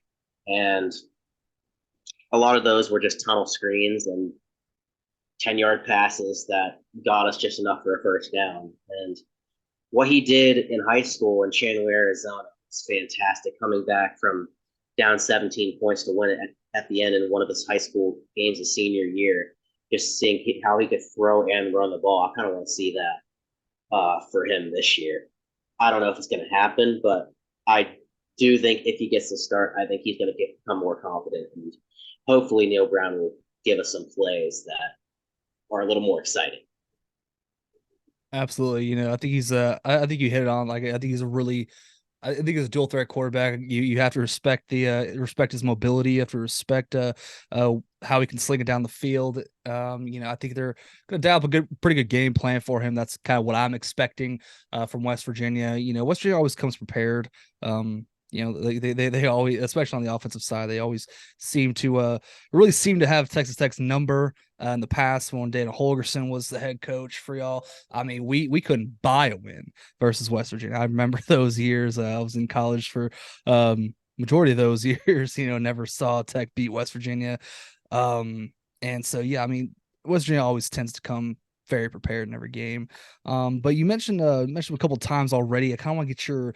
And a lot of those were just tunnel screens and 10-yard passes that got us just enough for a first down. And what he did in high school in Chandler, Arizona was fantastic, coming back from down 17 points to win it at the end in one of his high school games his senior year. just seeing how he could throw and run the ball. I kind of want to see that for him this year. I don't know if it's going to happen, but I do think if he gets to start, I think he's going to become more confident, and hopefully Neil Brown will give us some plays that are a little more exciting. Absolutely. I think I think you hit it on. Like, I think he's a really, I think he's a dual threat quarterback. You have to respect respect his mobility. You have to respect how he can sling it down the field. I think they're gonna dial up a pretty good game plan for him. That's kind of what I'm expecting from West Virginia. West Virginia always comes prepared. They always, especially on the offensive side, they always really seem to have Texas Tech's number. In the past, when Dana Holgerson was the head coach for y'all, I mean, we couldn't buy a win versus West Virginia. I remember those years. I was in college for majority of those years. Never saw Tech beat West Virginia. And so, yeah, I mean, West Virginia always tends to come very prepared in every game. But you mentioned a couple times already. I kind of want to get your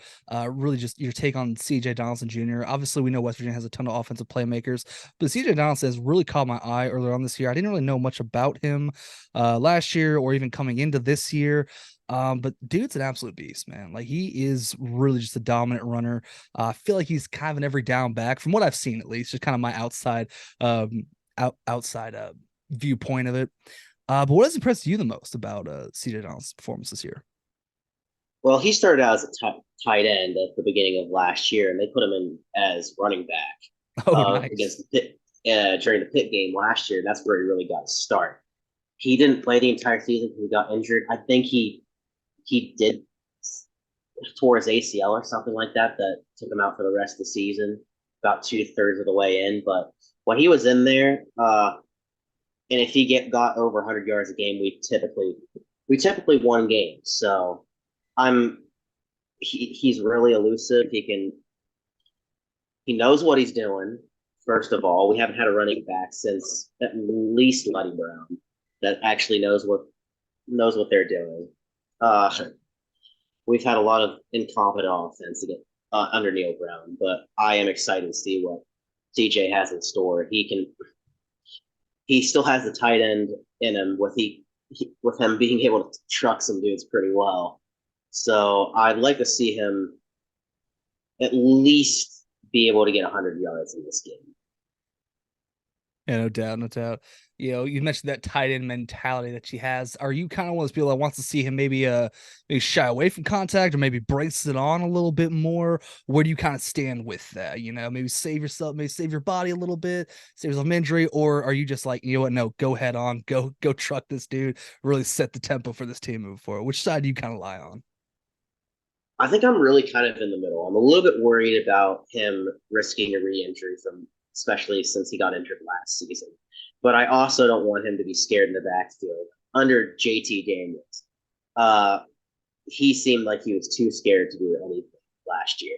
really just your take on CJ Donaldson Jr. Obviously, we know West Virginia has a ton of offensive playmakers, but CJ Donaldson has really caught my eye earlier on this year. I didn't really know much about him last year or even coming into this year. But dude's an absolute beast, man. Like, he is really just a dominant runner. I feel like he's kind of an every down back from what I've seen, at least, just kind of my outside outside viewpoint of it. But what has impressed you the most about CJ Donaldson's performance this year? Well, he started out as a tight end at the beginning of last year, and they put him in as running back Oh, nice. against the Pitt during the Pitt game last year. That's where he really got to start. He didn't play the entire season because he got injured. I think he did tore his ACL or something like that took him out for the rest of the season, about 2/3 of the way in. But when he was in there, and if he got over 100 yards a game, we typically won games. So he's really elusive. He knows what he's doing. First of all, we haven't had a running back since at least Luddy Brown that actually knows what they're doing. We've had a lot of incompetent offense under Neil Brown, but I am excited to see what CJ has in store. He still has the tight end in him with him being able to truck some dudes pretty well. So I'd like to see him at least be able to get 100 yards in this game. Yeah, no doubt, no doubt. You mentioned that tight end mentality that she has. Are you kind of one of those people that wants to see him maybe shy away from contact or maybe brace it on a little bit more? Where do you kind of stand with that? Maybe save yourself, maybe save your body a little bit, save yourself injury, or are you just like, you know what? No, go head on, go truck this dude, really set the tempo for this team moving forward. Which side do you kind of lie on? I think I'm really kind of in the middle. I'm a little bit worried about him risking a re-injury especially since he got injured last season. But I also don't want him to be scared in the backfield. Under JT Daniels, he seemed like he was too scared to do anything last year.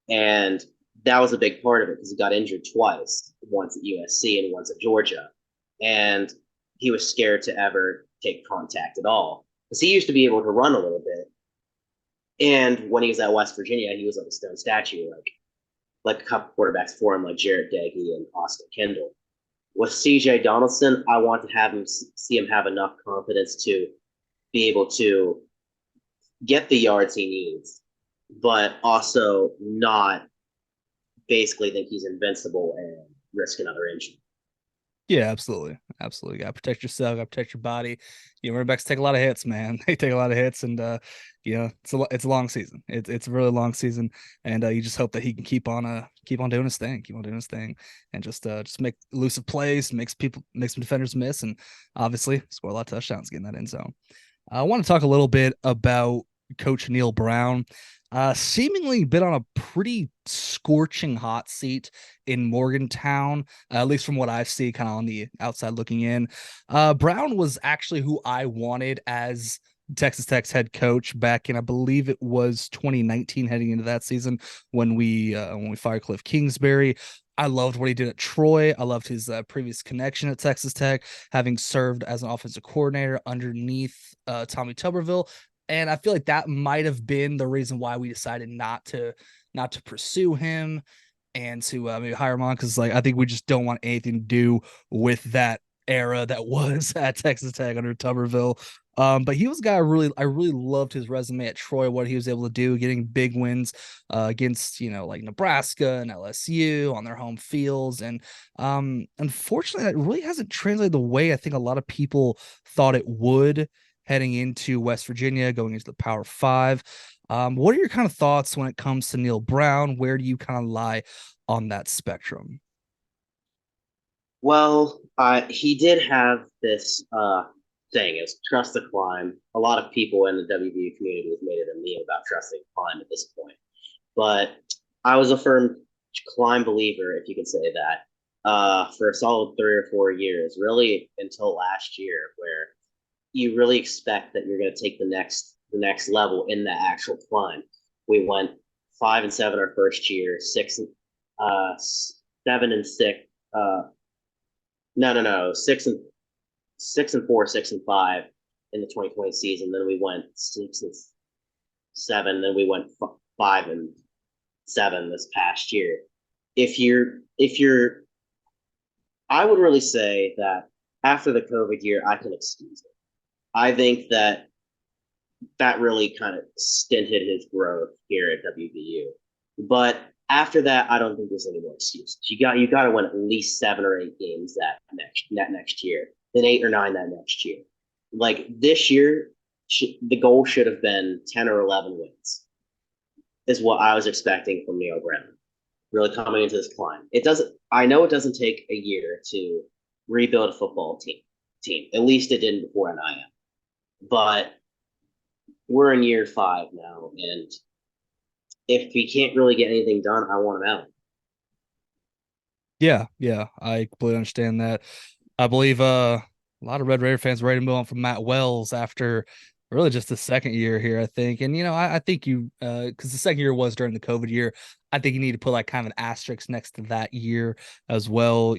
And that was a big part of it because he got injured twice, once at USC and once at Georgia. And he was scared to ever take contact at all because he used to be able to run a little bit. And when he was at West Virginia, he was like a stone statue, like a couple quarterbacks for him, like Jarrett Daggy and Austin Kendall. With CJ Donaldson, I want to see him have enough confidence to be able to get the yards he needs, but also not basically think he's invincible and risk another injury. Yeah, absolutely. Absolutely. Got to protect yourself, got to protect your body. Running backs take a lot of hits, man. They take a lot of hits, and it's a long season. It's a really long season, and you just hope that he can keep on doing his thing, and just make elusive plays, make some defenders miss, and obviously score a lot of touchdowns getting that end zone. I want to talk a little bit about Coach Neil Brown. Seemingly been on a pretty scorching hot seat in Morgantown, at least from what I see kind of on the outside looking in. Brown was actually who I wanted as Texas Tech's head coach back in, I believe it was 2019, heading into that season when we fired Cliff Kingsbury. I loved what he did at Troy. I loved his previous connection at Texas Tech, having served as an offensive coordinator underneath Tommy Tuberville. And I feel like that might have been the reason why we decided not to pursue him and to maybe hire him on, because I think we just don't want anything to do with that era that was at Texas Tech under Tuberville. But he was a guy I really loved his resume at Troy, what he was able to do, getting big wins against, like Nebraska and LSU on their home fields. And unfortunately, that really hasn't translated the way I think a lot of people thought it would heading into West Virginia, going into the Power Five. What are your kind of thoughts when it comes to Neal Brown? Where do you kind of lie on that spectrum? Well, he did have this thing is trust the climb. A lot of people in the WVU community have made it a meme about trusting climb at this point. But I was a firm climb believer, if you can say that, for a solid 3 or 4 years, really until last year, where you really expect that you're going to take the next level in the actual climb. We went 5-7 our first year, 7-6. No, 6-4, 6-5 in the 2020 season. Then we went 6-7. Then we went 5-7 this past year. If you're, I would really say that after the COVID year, I can excuse it. I think that really kind of stinted his growth here at WVU. But after that, I don't think there's any more excuses. You got to win at least 7 or 8 games that next year, then 8 or 9 that next year. Like this year, the goal should have been 10 or 11 wins, is what I was expecting from Neal Brown. Really coming into this climb, I know it doesn't take a year to rebuild a football team. At least it didn't before NIL. But we're in year 5 now, and if we can't really get anything done, I want him out. Yeah, I completely understand that. I believe a lot of Red Raider fans were ready to move on from Matt Wells after really just the second year here, I think. And I think you because the second year was during the COVID year, I think you need to put like kind of an asterisk next to that year as well.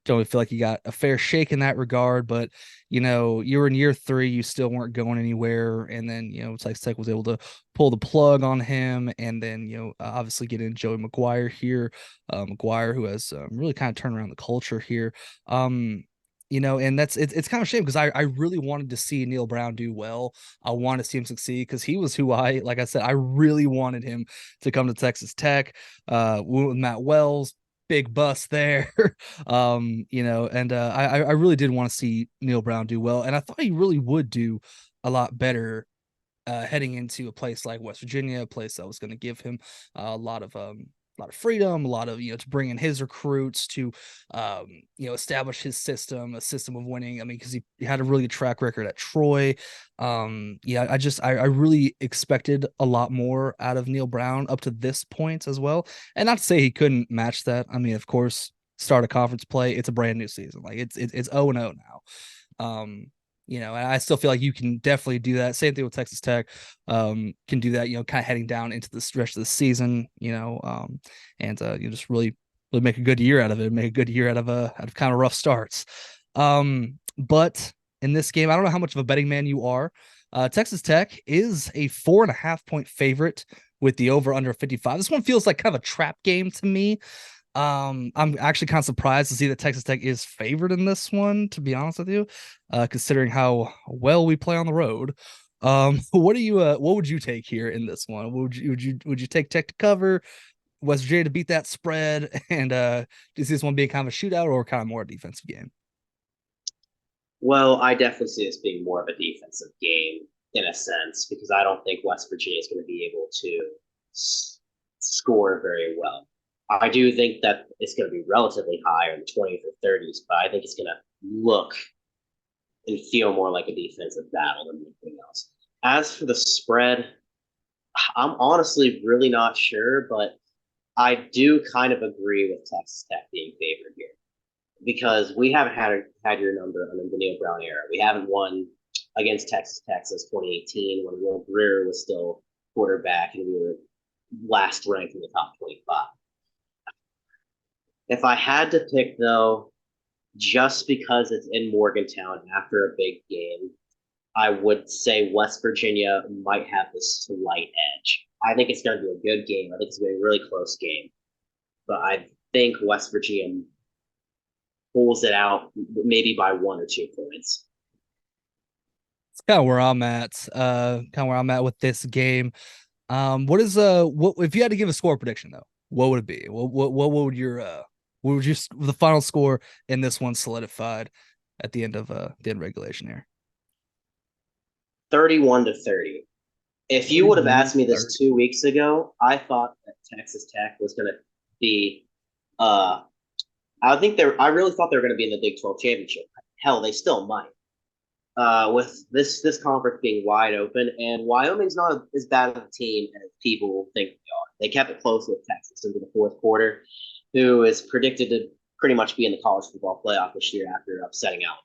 Don't really feel like you got a fair shake in that regard, but you were in year 3, you still weren't going anywhere, and then Texas Tech was able to pull the plug on him, and then obviously get in Joey McGuire here, McGuire, who has really kind of turned around the culture here. And it's kind of a shame because I really wanted to see Neal Brown do well. I want to see him succeed because he was who like I said, I really wanted him to come to Texas Tech. With Matt Wells, big bust there. And I really did want to see Neal Brown do well, and I thought he really would do a lot better heading into a place like West Virginia, a place that was going to give him a lot of freedom, a lot of to bring in his recruits to establish his system, a system of winning. I mean, because he had a really good track record at Troy. I really expected a lot more out of Neal Brown up to this point as well, and not to say he couldn't match that. I mean, of course, start a conference play, it's a brand new season, like it's 0-0 now. And I still feel like you can definitely do that. Same thing with Texas Tech. Can do that, kind of heading down into the stretch of the season, and you just really make a good year out of it, make a good year out of kind of rough starts. But in this game, I don't know how much of a betting man you are. Texas Tech is a 4.5-point favorite with the over under 55. This one feels like kind of a trap game to me. I'm actually kind of surprised to see that Texas Tech is favored in this one, to be honest with you, considering how well we play on the road. What would you take here in this one? Would you take Tech to cover, West Virginia to beat that spread, and do you see this one being kind of a shootout or kind of more a defensive game? Well, I definitely see this being more of a defensive game in a sense, because I don't think West Virginia is going to be able to score very well. I do think that it's going to be relatively higher in the 20s or 30s, but I think it's going to look and feel more like a defensive battle than anything else. As for the spread, I'm honestly really not sure, but I do kind of agree with Texas Tech being favored here, because we haven't had your number under the Neal Brown era. We haven't won against Texas Tech since 2018 when Will Greer was still quarterback and we were last ranked in the top 25. If I had to pick, though, just because it's in Morgantown after a big game, I would say West Virginia might have this slight edge. I think it's going to be a good game. I think it's going to be a really close game. But I think West Virginia pulls it out maybe by 1 or 2 points. It's kind of where I'm at with this game. What if you had to give a score prediction though? What would it be? What would the final score in this one solidified at the end of regulation here? 31-30. If you would have asked me this 31-30. 2 weeks ago, I thought that Texas Tech was going to be. I really thought they were going to be in the Big 12 championship. Hell, they still might. With this conference being wide open, and Wyoming's not as bad of a team as people think they are. They kept it close with Texas into the fourth quarter, who is predicted to pretty much be in the college football playoff this year after upsetting Alabama.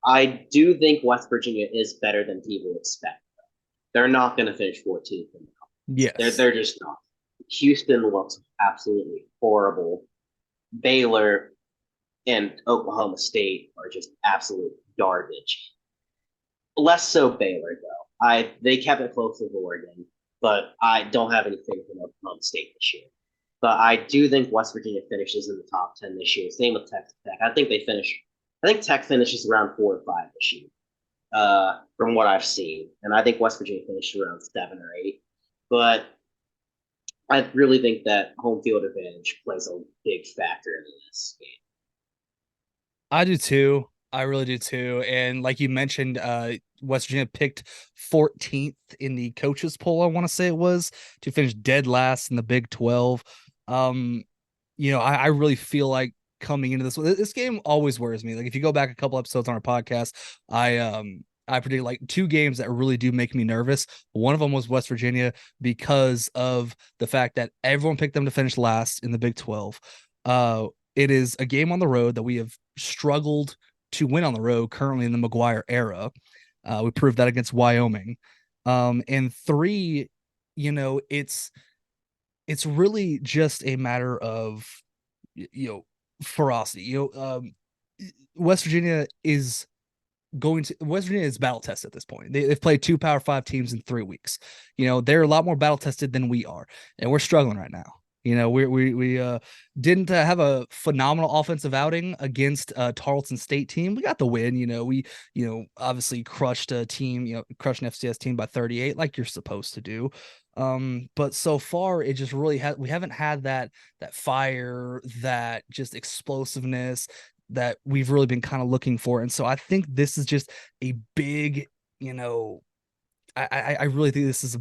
I do think West Virginia is better than people expect. They're not going to finish 14th in the conference. Yes. They're just not. Houston looks absolutely horrible. Baylor and Oklahoma State are just absolute garbage. Less so Baylor, though. They kept it close with Oregon, but I don't have any faith in Oklahoma State this year. But I do think West Virginia finishes in the top 10 this year. Same with Texas Tech. I think Tech finishes around 4 or 5 this year, from what I've seen. And I think West Virginia finished around 7 or 8. But I really think that home field advantage plays a big factor in this game. I do too. I really do too. And like you mentioned, West Virginia picked 14th in the coaches poll, I want to say it was, to finish dead last in the Big 12. I really feel like coming into this game always worries me. Like if you go back a couple episodes on our podcast, I predict like 2 games that really do make me nervous. One of them was West Virginia because of the fact that everyone picked them to finish last in the Big 12. It is a game on the road that we have struggled to win on the road currently in the McGuire era. We proved that against Wyoming. And 3, it's really just a matter of, ferocity. West Virginia is battle tested at this point. They've played 2 Power 5 teams in 3 weeks. They're a lot more battle tested than we are, and we're struggling right now. We didn't have a phenomenal offensive outing against a Tarleton State team. We got the win. We obviously crushed a team, crushed an FCS team by 38, like you're supposed to do. But so far it just really we haven't had that fire, that just explosiveness that we've really been kind of looking for. And so I think this is just a big, I really think this is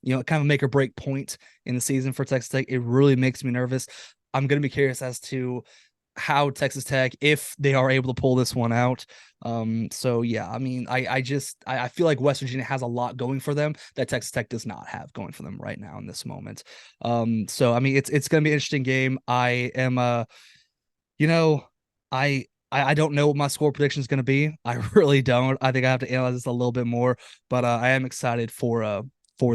kind of make or break point in the season for Texas Tech. It really makes me nervous. I'm going to be curious as to how Texas Tech, if they are able to pull this one out. So yeah, I mean, I feel like West Virginia has a lot going for them that Texas Tech does not have going for them right now in this moment. So I mean, it's going to be an interesting game. I am, I don't know what my score prediction is going to be. I really don't. I think I have to analyze this a little bit more, but I am excited for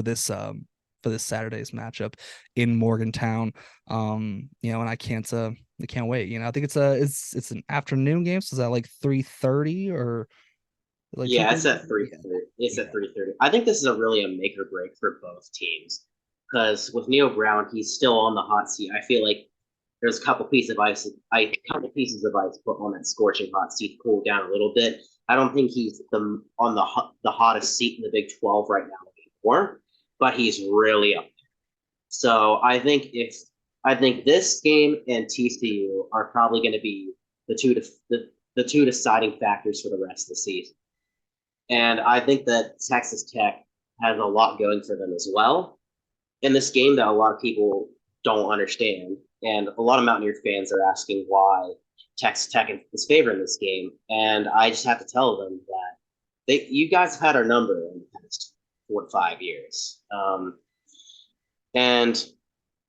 this Saturday's matchup in Morgantown. And I can't wait. I think it's an afternoon game. So is that like 3:30 or like yeah, it's at 3:30. It's at 3:30. I think this is a make or break for both teams because with Neil Brown, he's still on the hot seat. I feel like there's a couple pieces of ice put on that scorching hot seat to cool down a little bit. I don't think he's on the hottest seat in the Big 12 right now anymore, but he's really up there. So I think this game and TCU are probably going to be the two deciding factors for the rest of the season. And I think that Texas Tech has a lot going for them as well in this game that a lot of people don't understand. And a lot of Mountaineer fans are asking why Texas Tech is favored in this game. And I just have to tell them that you guys have had our number in the past 4 to 5 years. And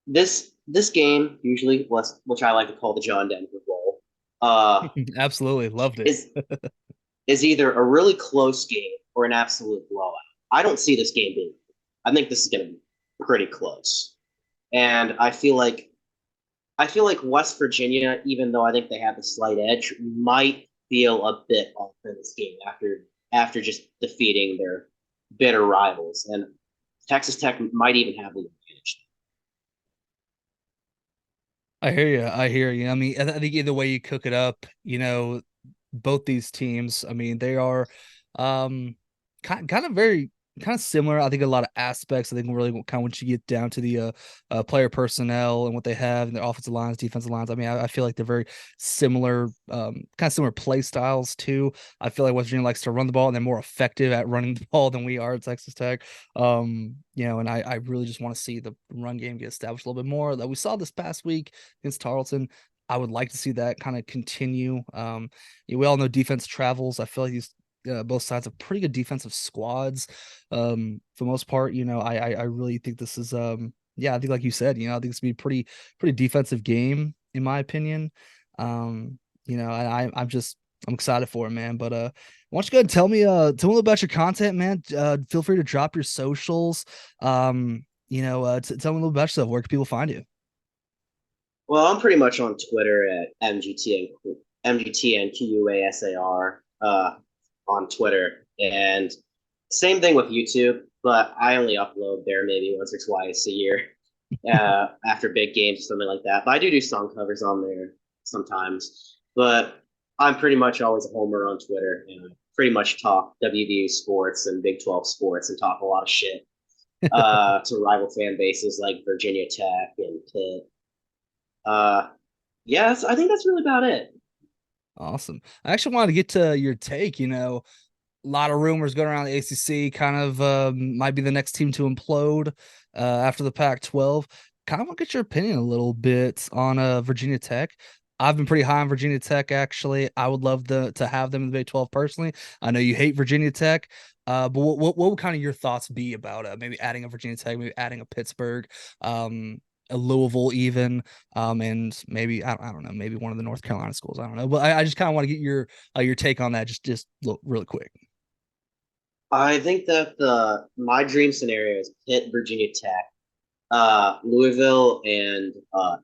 this game usually was, which I like to call the John Denver Bowl. Absolutely loved it. is either a really close game or an absolute blowout. I don't see this game being. I think this is going to be pretty close. And I feel like West Virginia, even though I think they have a slight edge, might feel a bit off in this game after just defeating their bitter rivals. And Texas Tech might even have the advantage. I hear you. I hear you. I mean, I think either way you cook it up, both these teams, I mean, they are kind of very kind of similar. I think a lot of aspects. I think really kind of once you get down to the player personnel and what they have in their offensive lines, defensive lines. I mean, I feel like they're very similar, kind of similar play styles too. I feel like West Virginia likes to run the ball and they're more effective at running the ball than we are at Texas Tech. And I really just want to see the run game get established a little bit more. That we saw this past week against Tarleton. I would like to see that kind of continue. We all know defense travels. I feel like these both sides have pretty good defensive squads. For the most part, I really think this is I think like you said, I think it's gonna be pretty defensive game in my opinion. I'm excited for it, man. But why don't you go ahead and tell me a little about your content, man? Feel free to drop your socials. Tell me a little about yourself. Where can people find you? Well, I'm pretty much on Twitter at MGTNQUASAR on Twitter. And same thing with YouTube, but I only upload there maybe once or twice a year after big games or something like that. But I do song covers on there sometimes. But I'm pretty much always a homer on Twitter, and I pretty much talk WVU sports and Big 12 sports and talk a lot of shit to rival fan bases like Virginia Tech and Pitt. Yes, I think that's really about it. Awesome. I actually wanted to get to your take. A lot of rumors going around the ACC. Kind of might be the next team to implode after the Pac-12. Kind of want to get your opinion a little bit on Virginia Tech. I've been pretty high on Virginia Tech, actually. I would love to have them in the Big 12 personally. I know you hate Virginia Tech, but what would kind of your thoughts be about maybe adding a Virginia Tech, maybe adding a Pittsburgh, a Louisville even, and maybe I don't know, maybe one of the North Carolina schools. I don't know, but I just kind of want to get your take on that, just really quick. I think that my dream scenario is Pitt, Virginia Tech, Louisville, and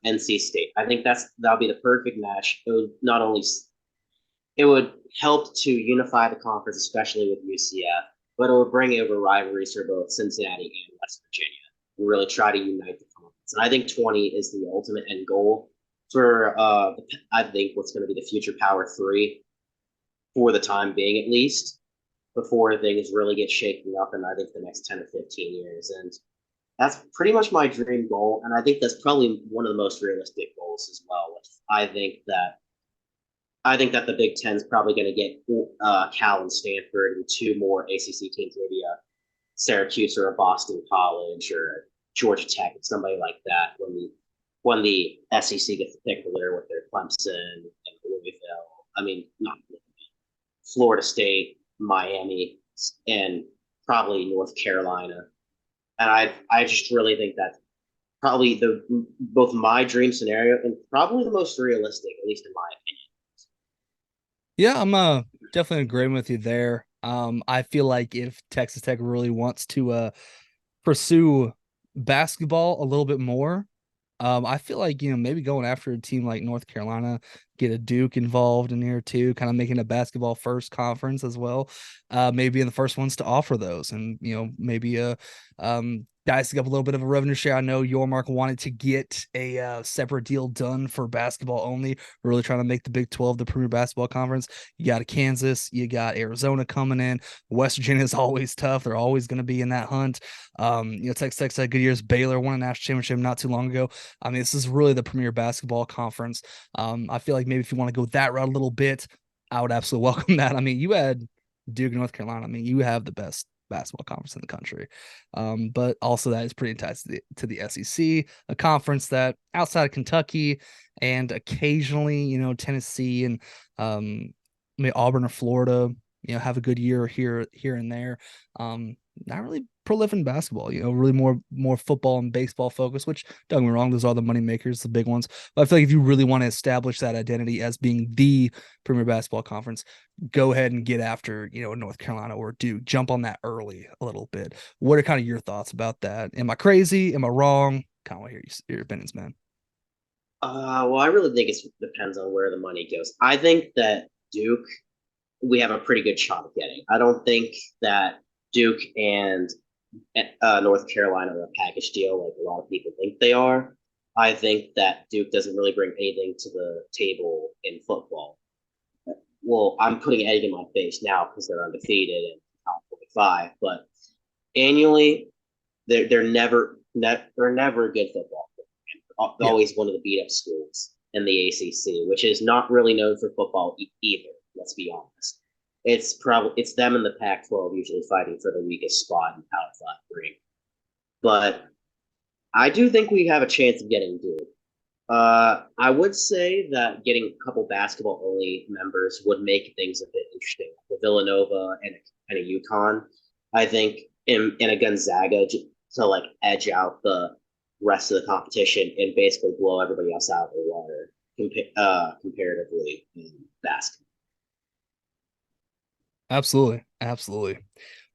NC State. I think that'll be the perfect match. It would help to unify the conference, especially with UCF, but it would bring over rivalries for both Cincinnati and West Virginia and really try to unite the conference. And I think 20 is the ultimate end goal for I think what's going to be the future Power Three for the time being, at least, before things really get shaken up in I think the next 10 or 15 years. And that's pretty much my dream goal. And I think that's probably one of the most realistic goals as well. I think that the Big Ten is probably going to get Cal and Stanford and two more ACC teams, maybe a Syracuse or a Boston College or a Georgia Tech, somebody like that. When the SEC gets to pick the litter with their Clemson and Louisville, I mean not Florida State, Miami, and probably North Carolina. And I just really think that's probably both my dream scenario and probably the most realistic, at least in my opinion. Yeah, I'm definitely agreeing with you there. I feel like if Texas Tech really wants to pursue basketball a little bit more, I feel like maybe going after a team like North Carolina, get a Duke involved in here too, kind of making a basketball first conference as well. Maybe in the first ones to offer those, and maybe dicing up a little bit of a revenue share. I know Yormark wanted to get a separate deal done for basketball only. We're really trying to make the Big 12 the premier basketball conference. You got Kansas, you got Arizona coming in. West Virginia is always tough. They're always going to be in that hunt. Texas Tech had good years. Baylor won a national championship not too long ago. I mean, this is really the premier basketball conference. I feel like maybe if you want to go that route a little bit, I would absolutely welcome that. I mean, you had Duke and North Carolina. I mean, you have the best basketball conference in the country. But also that is pretty enticed to the SEC, a conference that outside of Kentucky and occasionally, Tennessee and maybe Auburn or Florida, have a good year here and there. Not really prolific in basketball, really more football and baseball focus, which don't get me wrong, those are the money makers, the big ones. But I feel like if you really want to establish that identity as being the premier basketball conference, go ahead and get after, North Carolina or Duke. Jump on that early a little bit. What are kind of your thoughts about that? Am I crazy? Am I wrong? Kind of want to hear your opinions, man. Well, I really think it depends on where the money goes. I think that Duke, we have a pretty good shot of getting. I don't think that Duke and North Carolina are a package deal like a lot of people think they are. I think that Duke doesn't really bring anything to the table in football. Well, I'm putting egg in my face now because they're undefeated and top 45, but annually they're never a good football. They're Yeah, always one of the beat up schools in the ACC, which is not really known for football either. Let's be honest. It's them in the Pac-12 usually fighting for the weakest spot in Power 5 ring. But I do think we have a chance of getting Duke. I would say that getting a couple basketball only members would make things a bit interesting. The Villanova and a UConn, I think, in a Gonzaga to like edge out the rest of the competition and basically blow everybody else out of the water comparatively in basketball. absolutely, absolutely.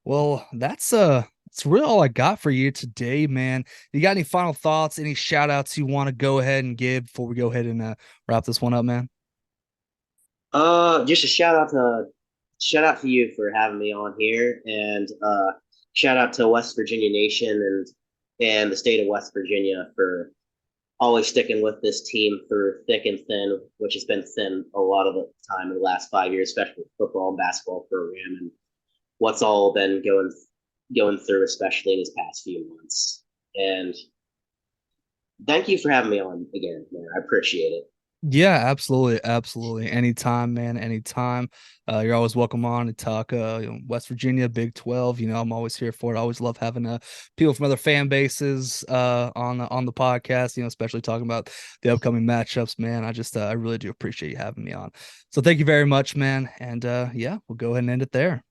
Well, that's really all I got for you today, man. You got any final thoughts, any shout outs you want to go ahead and give before we go ahead and wrap this one up, man? Just a shout out to you for having me on here, and shout out to West Virginia Nation and the state of West Virginia for always sticking with this team through thick and thin, which has been thin a lot of the time in the last 5 years, especially with football and basketball program, and what's all been going through, especially in these past few months. And thank you for having me on again, man. I appreciate it. Yeah, absolutely, absolutely. Anytime, man, anytime. You're always welcome on to talk West Virginia, Big 12. I'm always here for it. I always love having people from other fan bases on the podcast, especially talking about the upcoming matchups, man. I really do appreciate you having me on. So thank you very much, man. And yeah, we'll go ahead and end it there.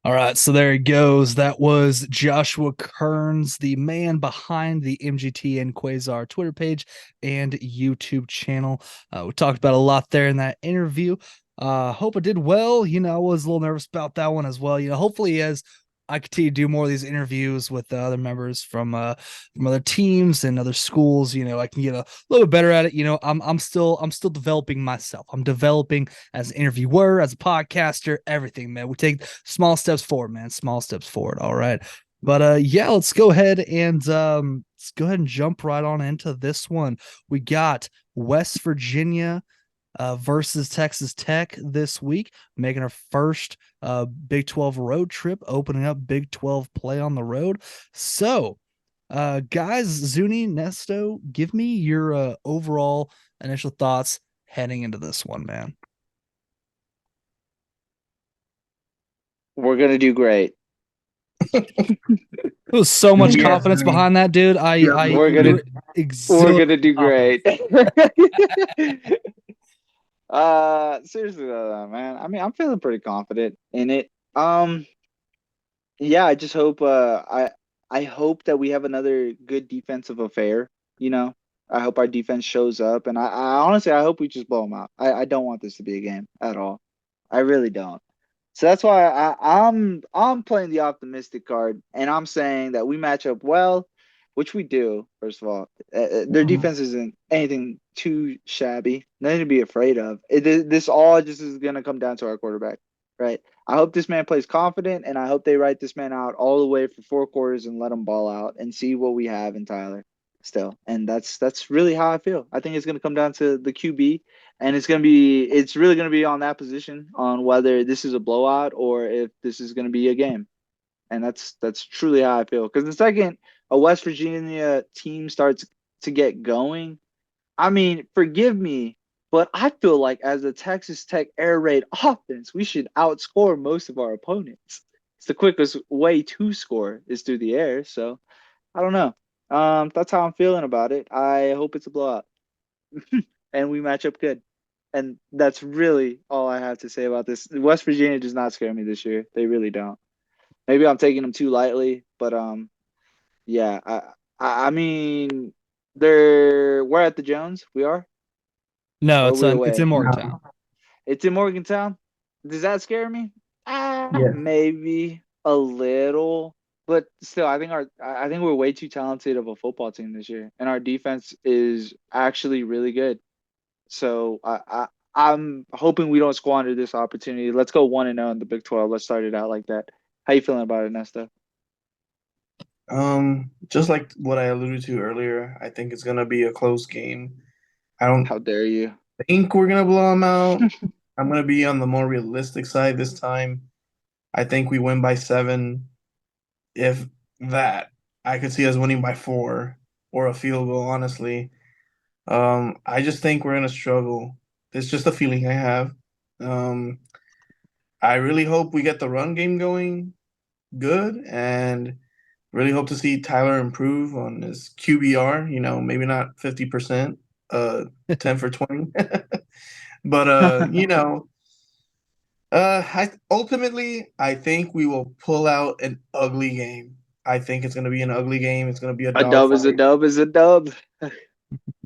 All right, so there he goes. That was Joshua Kearns, the man behind the MGT and Quasar Twitter page and YouTube channel. We talked about a lot there in that interview. Hope I did well. I was a little nervous about that one as well. Hopefully as I continue to do more of these interviews with other members from other teams and other schools, I can get a little bit better at it. I'm still developing myself. I'm developing as an interviewer, as a podcaster, everything, man. We take small steps forward, man. Small steps forward. All right. But yeah, let's go ahead and jump right on into this one. We got West Virginia versus Texas Tech this week, making our first Big 12 road trip, opening up Big 12 play on the road. So, guys, Zuni, Nesto, give me your overall initial thoughts heading into this one, man. We're gonna do great. There was so much confidence behind that, dude. We're gonna do great. Seriously though, man. I mean, I'm feeling pretty confident in it. Yeah, I just hope I hope that we have another good defensive affair, you know. I hope our defense shows up, and I honestly I hope we just blow them out. I don't want this to be a game at all. I really don't. So that's why I'm playing the optimistic card, and I'm saying that we match up well, which we do. First of all, their defense isn't anything too shabby, nothing to be afraid of. This all just is gonna come down to our quarterback, right? I hope this man plays confident, and I hope they write this man out all the way for 4 quarters and let him ball out and see what we have in Tyler still. And that's really how I feel. I think it's gonna come down to the QB, and it's really gonna be on that position on whether this is a blowout or if this is gonna be a game. And that's truly how I feel. Because the second a West Virginia team starts to get going, I mean, forgive me, but I feel like as a Texas Tech air raid offense, we should outscore most of our opponents. It's the quickest way to score is through the air. So I don't know. That's how I'm feeling about it. I hope it's a blowout and we match up good. And that's really all I have to say about this. West Virginia does not scare me this year. They really don't. Maybe I'm taking them too lightly, but yeah. I mean, we're at the Jones. We are, No, or are we it's away? in Morgantown. It's in Morgantown. Does that scare me? Yeah. Maybe a little, but still, I think we're way too talented of a football team this year, and our defense is actually really good. So I'm hoping we don't squander this opportunity. Let's go 1-0 in the Big 12. Let's start it out like that. How you feeling about it, Nesta? just like what I alluded to earlier, I think it's gonna be a close game. I don't How dare you? think we're gonna blow them out. I'm gonna be on the more realistic side this time. I think we win by 7. If that, I could see us winning by 4 or a field goal, honestly. I just think we're gonna struggle. It's just a feeling I have. Um, I really hope we get the run game going good, and really hope to see Tyler improve on his QBR. Maybe not 50%, 10 for 20, but I think we will pull out an ugly game. I think it's gonna be an ugly game. It's gonna be a A dub is a dogfight. dub is a dub.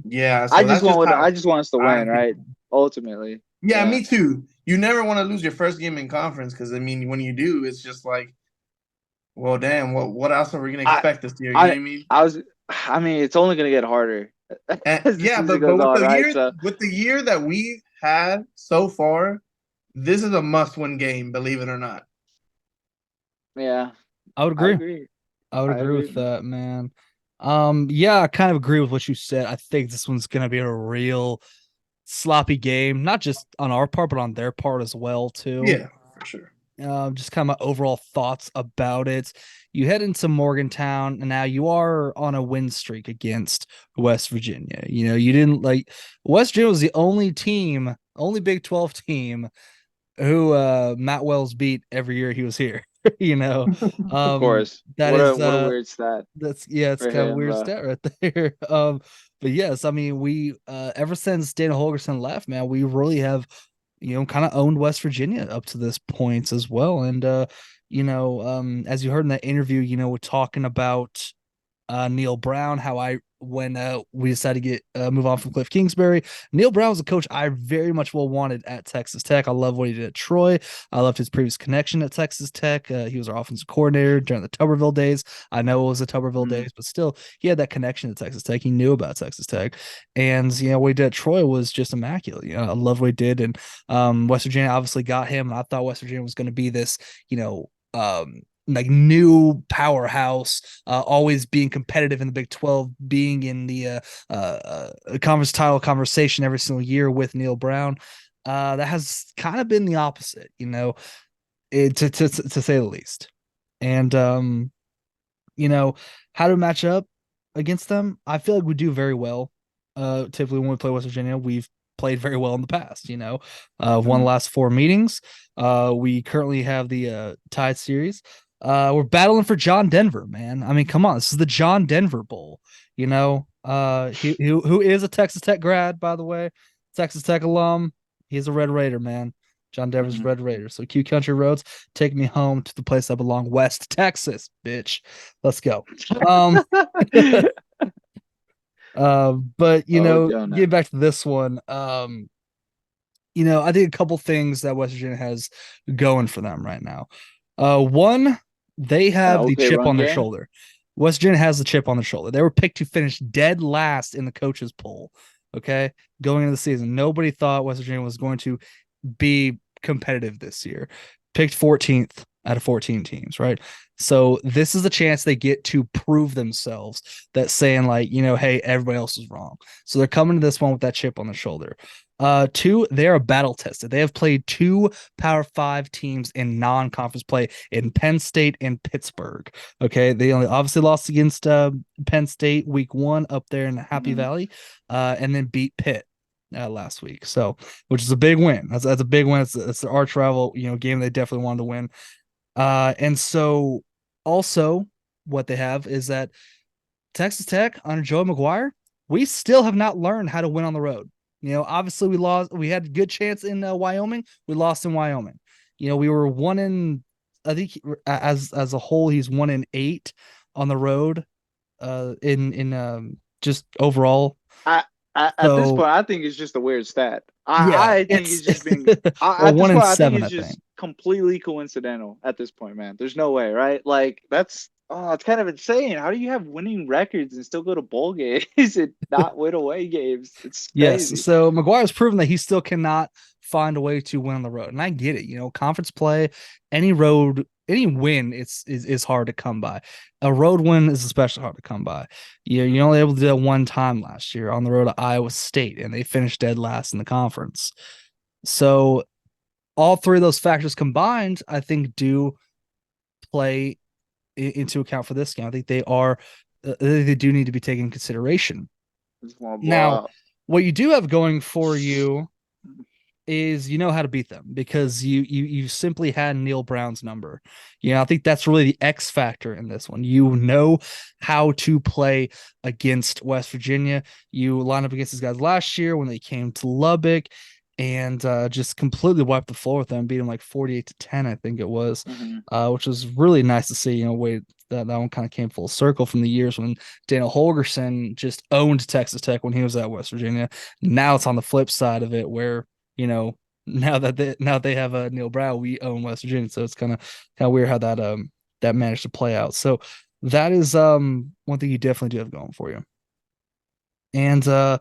Yeah, so that's just I how just want us to I win, feel. right? Ultimately. Yeah, Yeah. me too. You never want to lose your first game in conference because I mean, when you do, it's just like, well, damn, what else are we gonna I expect this year? You know I what I mean? I mean, it's only gonna get harder And as the yeah, season but goes with on, the right? year So that we've had so far, this is a must-win game. Believe it or not. yeah. I would I agree. agree. I would I agree agree, with man. that, man. Yeah, I kind of agree with what you said. I think this one's gonna be a real sloppy game, not just on our part, but on their part as well, too. Yeah, for sure. Just kind of my overall thoughts about it. You head into Morgantown, and now you are on a win streak against West Virginia. You didn't like West Virginia was the only Big 12 team who Matt Wells beat every year he was here. you know, Of course. that is What a weird stat it's for kind of a him, weird bro. stat right there. But yes, I mean we ever since Dana Holgerson left, man, we really have kind of owned West Virginia up to this point as well. And as you heard in that interview, we're talking about Neil Brown, how when we decided to get move on from Cliff Kingsbury. Neil Brown was a coach I very much wanted at Texas Tech. I love what he did at Troy. I loved his previous connection at Texas Tech. He was our offensive coordinator during the Tuberville days. I know it was the Tuberville days, but still, he had that connection to Texas Tech. He knew about Texas Tech, and what he did at Troy was just immaculate. I love what he did, and West Virginia obviously got him. And I thought West Virginia was going to be this, like new powerhouse, always being competitive in the Big 12, being in the conference title conversation every single year with Neil Brown. That has kind of been the opposite, to say the least. And how to match up against them, I feel like we do very well. Typically when we play West Virginia, we've played very well in the past. Won the last 4 meetings. We currently have the tied series. We're battling for John Denver, man. I mean, come on, this is the John Denver Bowl. Who is a Texas Tech grad, by the way, Texas Tech alum. He's a Red Raider, man. John Denver's Red Raider. So Q Country Roads, take me home to the place I belong, West Texas, bitch. Let's go. But Oh, Jonah. getting back to this one, I think a couple things that West Virginia has going for them right now. One, they have the chip run on their game. shoulder. West Virginia has the chip on their shoulder. They were picked to finish dead last in the coaches poll. Okay, going into the season, nobody thought West Virginia was going to be competitive this year. Picked 14th out of 14 teams, right? So this is a chance they get to prove themselves, that saying like, hey, everybody else is wrong. So they're coming to this one with that chip on their shoulder. 2, they are battle tested. They have played 2 Power 5 teams in non-conference play in Penn State and Pittsburgh. Okay, they only obviously lost against Penn State week 1 up there in Happy Valley, and then beat Pitt last week. So, which is a big win. That's a big win. It's the arch rival, game they definitely wanted to win. And so also what they have is that Texas Tech under Joe McGuire, we still have not learned how to win on the road. Obviously we had a good chance in Wyoming. We lost in Wyoming. We were 1 in, I think as a whole, he's 1-8 on the road, in just overall. At this point, I think it's just a weird stat. I think it's it's just being. well, At this 1 in point, I think 7, it's just completely coincidental. At this point, man, there's no way, right? Like it's kind of insane. How do you have winning records and still go to bowl games and not win away games? It's crazy. Yes. So McGuire's proven that he still cannot find a way to win on the road. And I get it. Conference play, any road any win is hard to come by. A road win is especially hard to come by. You're only able to do it one time last year on the road to Iowa State, and they finished dead last in the conference. So all three of those factors combined, I think, do play into account for this game. I think they do need to be taken into consideration. Now, what you do have going for you is you know how to beat them because you simply had Neil Brown's number. I think that's really the X factor in this one. You know how to play against West Virginia. You lined up against these guys last year when they came to Lubbock and just completely wiped the floor with them, beat them like 48-10, I think it was, which was really nice to see. That one kind of came full circle from the years when Daniel Holgerson just owned Texas Tech when he was at West Virginia. Now it's on the flip side of it where now that they have a Neil Brown, we own West Virginia, so it's kind of weird how that managed to play out. So that is one thing you definitely do have going for you. And I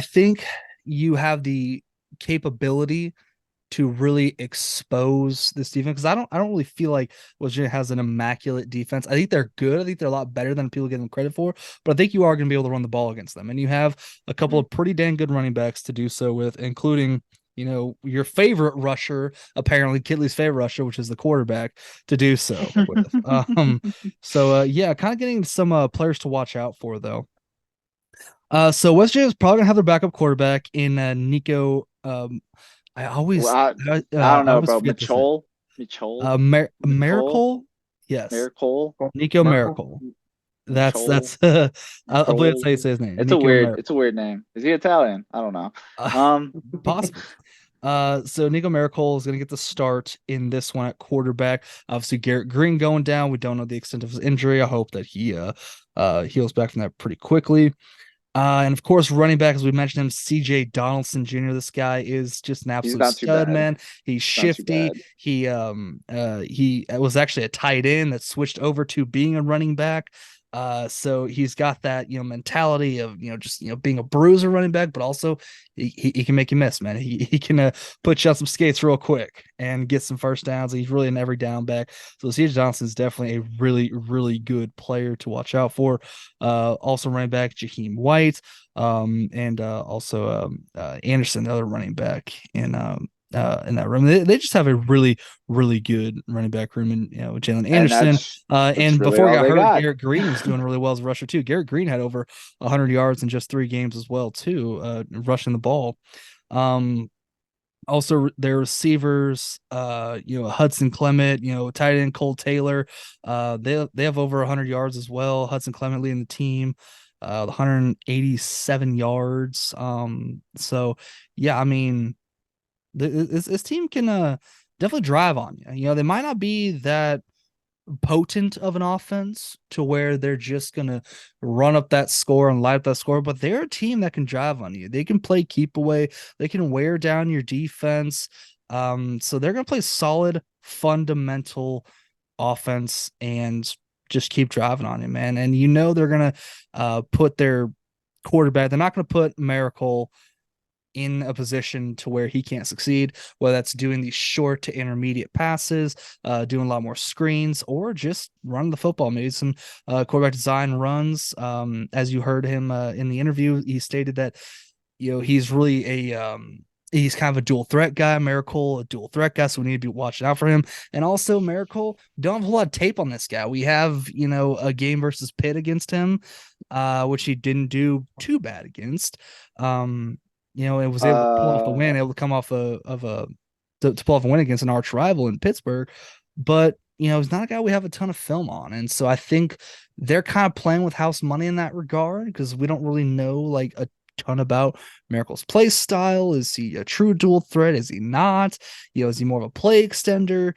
think you have the capability to really expose this defense because I don't really feel like West Virginia has an immaculate defense. I think they're good. I think they're a lot better than people give them credit for, but I think you are going to be able to run the ball against them. And you have a couple of pretty dang good running backs to do so with, including, your favorite rusher, apparently Kidley's favorite rusher, which is the quarterback, to do so with. Yeah, kind of getting some players to watch out for though. So West Virginia is probably gonna have their backup quarterback in Nico. I don't know, bro. Mitchell. Miracle. Yes. Miracle. Nico Miracle. That's I believe that's how you say his name. It's a weird name. Is he Italian? I don't know. Possible. So Nico Miracle is going to get the start in this one at quarterback. Obviously, Garrett Green going down. We don't know the extent of his injury. I hope that he heals back from that pretty quickly. And of course, running back, as we mentioned him, CJ Donaldson Jr. This guy is just an absolute stud, man. He's shifty. He was actually a tight end that switched over to being a running back. So he's got that mentality of just being a bruiser running back, but also he can make you miss, man. He can put you on some skates real quick and get some first downs. He's really an every down back. So C.J. Johnson is definitely a really, really good player to watch out for. Also running back Jaheim White, and also Anderson, the other running back in that room. They just have a really, really good running back room, and with Jalen Anderson. And really before he got hurt, Garrett Green was doing really well as a rusher too. Garrett Green had over 100 yards in just 3 games as well too, rushing the ball. Also their receivers, Hudson Clement, tight end Cole Taylor, they have over 100 yards as well. Hudson Clement leading the team, 187 yards. So yeah, I mean, this team can definitely drive on you. They might not be that potent of an offense to where they're just gonna run up that score and light up that score, but they're a team that can drive on you. They can play keep away. They can wear down your defense. So they're gonna play solid, fundamental offense and just keep driving on you, man. And they're gonna put their quarterback. They're not gonna put Miracle in a position to where he can't succeed, whether that's doing these short to intermediate passes, doing a lot more screens, or just running the football. Maybe some quarterback design runs. As you heard him in the interview, he stated that he's really he's kind of a dual threat guy. Miracle, a dual threat guy, so we need to be watching out for him. And also, Miracle, don't have a whole lot of tape on this guy. We have a game versus Pitt against him, which he didn't do too bad against. It was able to pull off the win, able to come off to pull off a win against an arch rival in Pittsburgh. But, he's not a guy we have a ton of film on. And so I think they're kind of playing with house money in that regard because we don't really know like a ton about Miracle's play style. Is he a true dual threat? Is he not? Is he more of a play extender?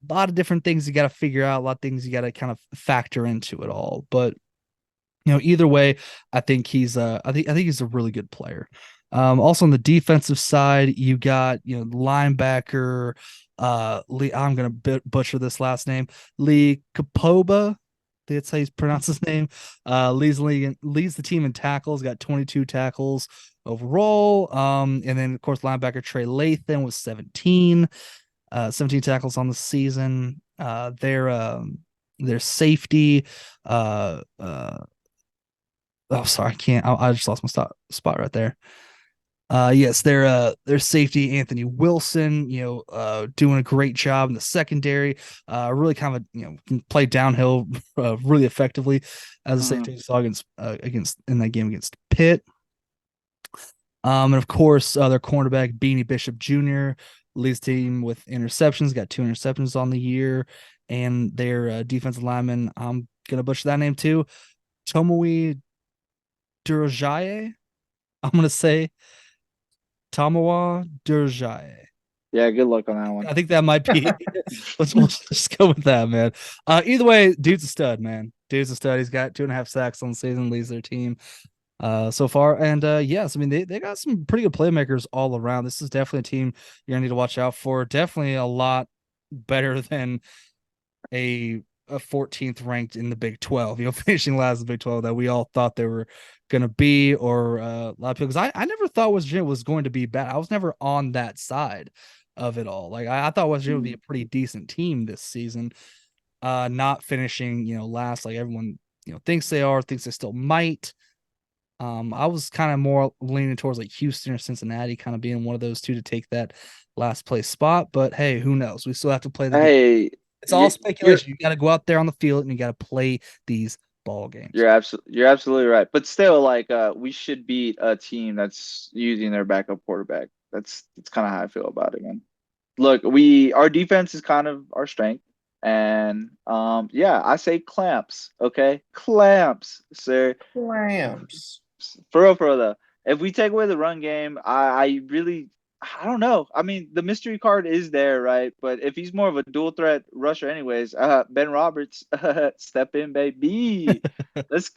A lot of different things you got to figure out, a lot of things you got to kind of factor into it all. But, either way, I think he's I think he's a really good player. Also on the defensive side, you got linebacker Lee. I'm gonna butcher this last name. Lee Kapoba. That's how you pronounce his name. Leads the team in tackles. Got 22 tackles overall. And then of course linebacker Trey Lathan was 17. 17 tackles on the season. Their safety, oh, sorry, I can't. I just lost my spot right there. Yes, their safety Anthony Wilson, doing a great job in the secondary. Really kind of can play downhill really effectively as a safety. Saw against in that game against Pitt. And of course, their cornerback Beanie Bishop Jr. leads the team with interceptions. Got 2 interceptions on the year, and their defensive lineman. I'm gonna butcher that name too. Tomoe Durajaye. I'm gonna say Tamawa Durjaye. Yeah, good luck on that one. I think that might be. Let's just go with that, man. Either way, dude's a stud, man. Dude's a stud. He's got 2.5 sacks on the season, leads their team so far. And yes, I mean they got some pretty good playmakers all around. This is definitely a team you're gonna need to watch out for. Definitely a lot better than a 14th ranked in the Big 12, finishing last in the Big 12 that we all thought they were going to be, or a lot of people, because I never thought West Virginia was going to be bad. I was never on that side of it all. Like I thought West Virginia would be a pretty decent team this season, not finishing, last like everyone, thinks they still might. I was kind of more leaning towards like Houston or Cincinnati kind of being one of those two to take that last place spot, but hey, who knows? We still have to play the game. Hey, It's all speculation. You got to go out there on the field and you got to play these ball games. You're absolutely right. But still, like, we should beat a team that's using their backup quarterback. That's kind of how I feel about it, man. Look, our defense is kind of our strength, and yeah, I say clamps. Okay, clamps, sir. Rams. For real, though. If we take away the run game, I really, I don't know. I mean, the mystery card is there, right? But if he's more of a dual threat rusher, anyways, Ben Roberts, step in, baby. Let's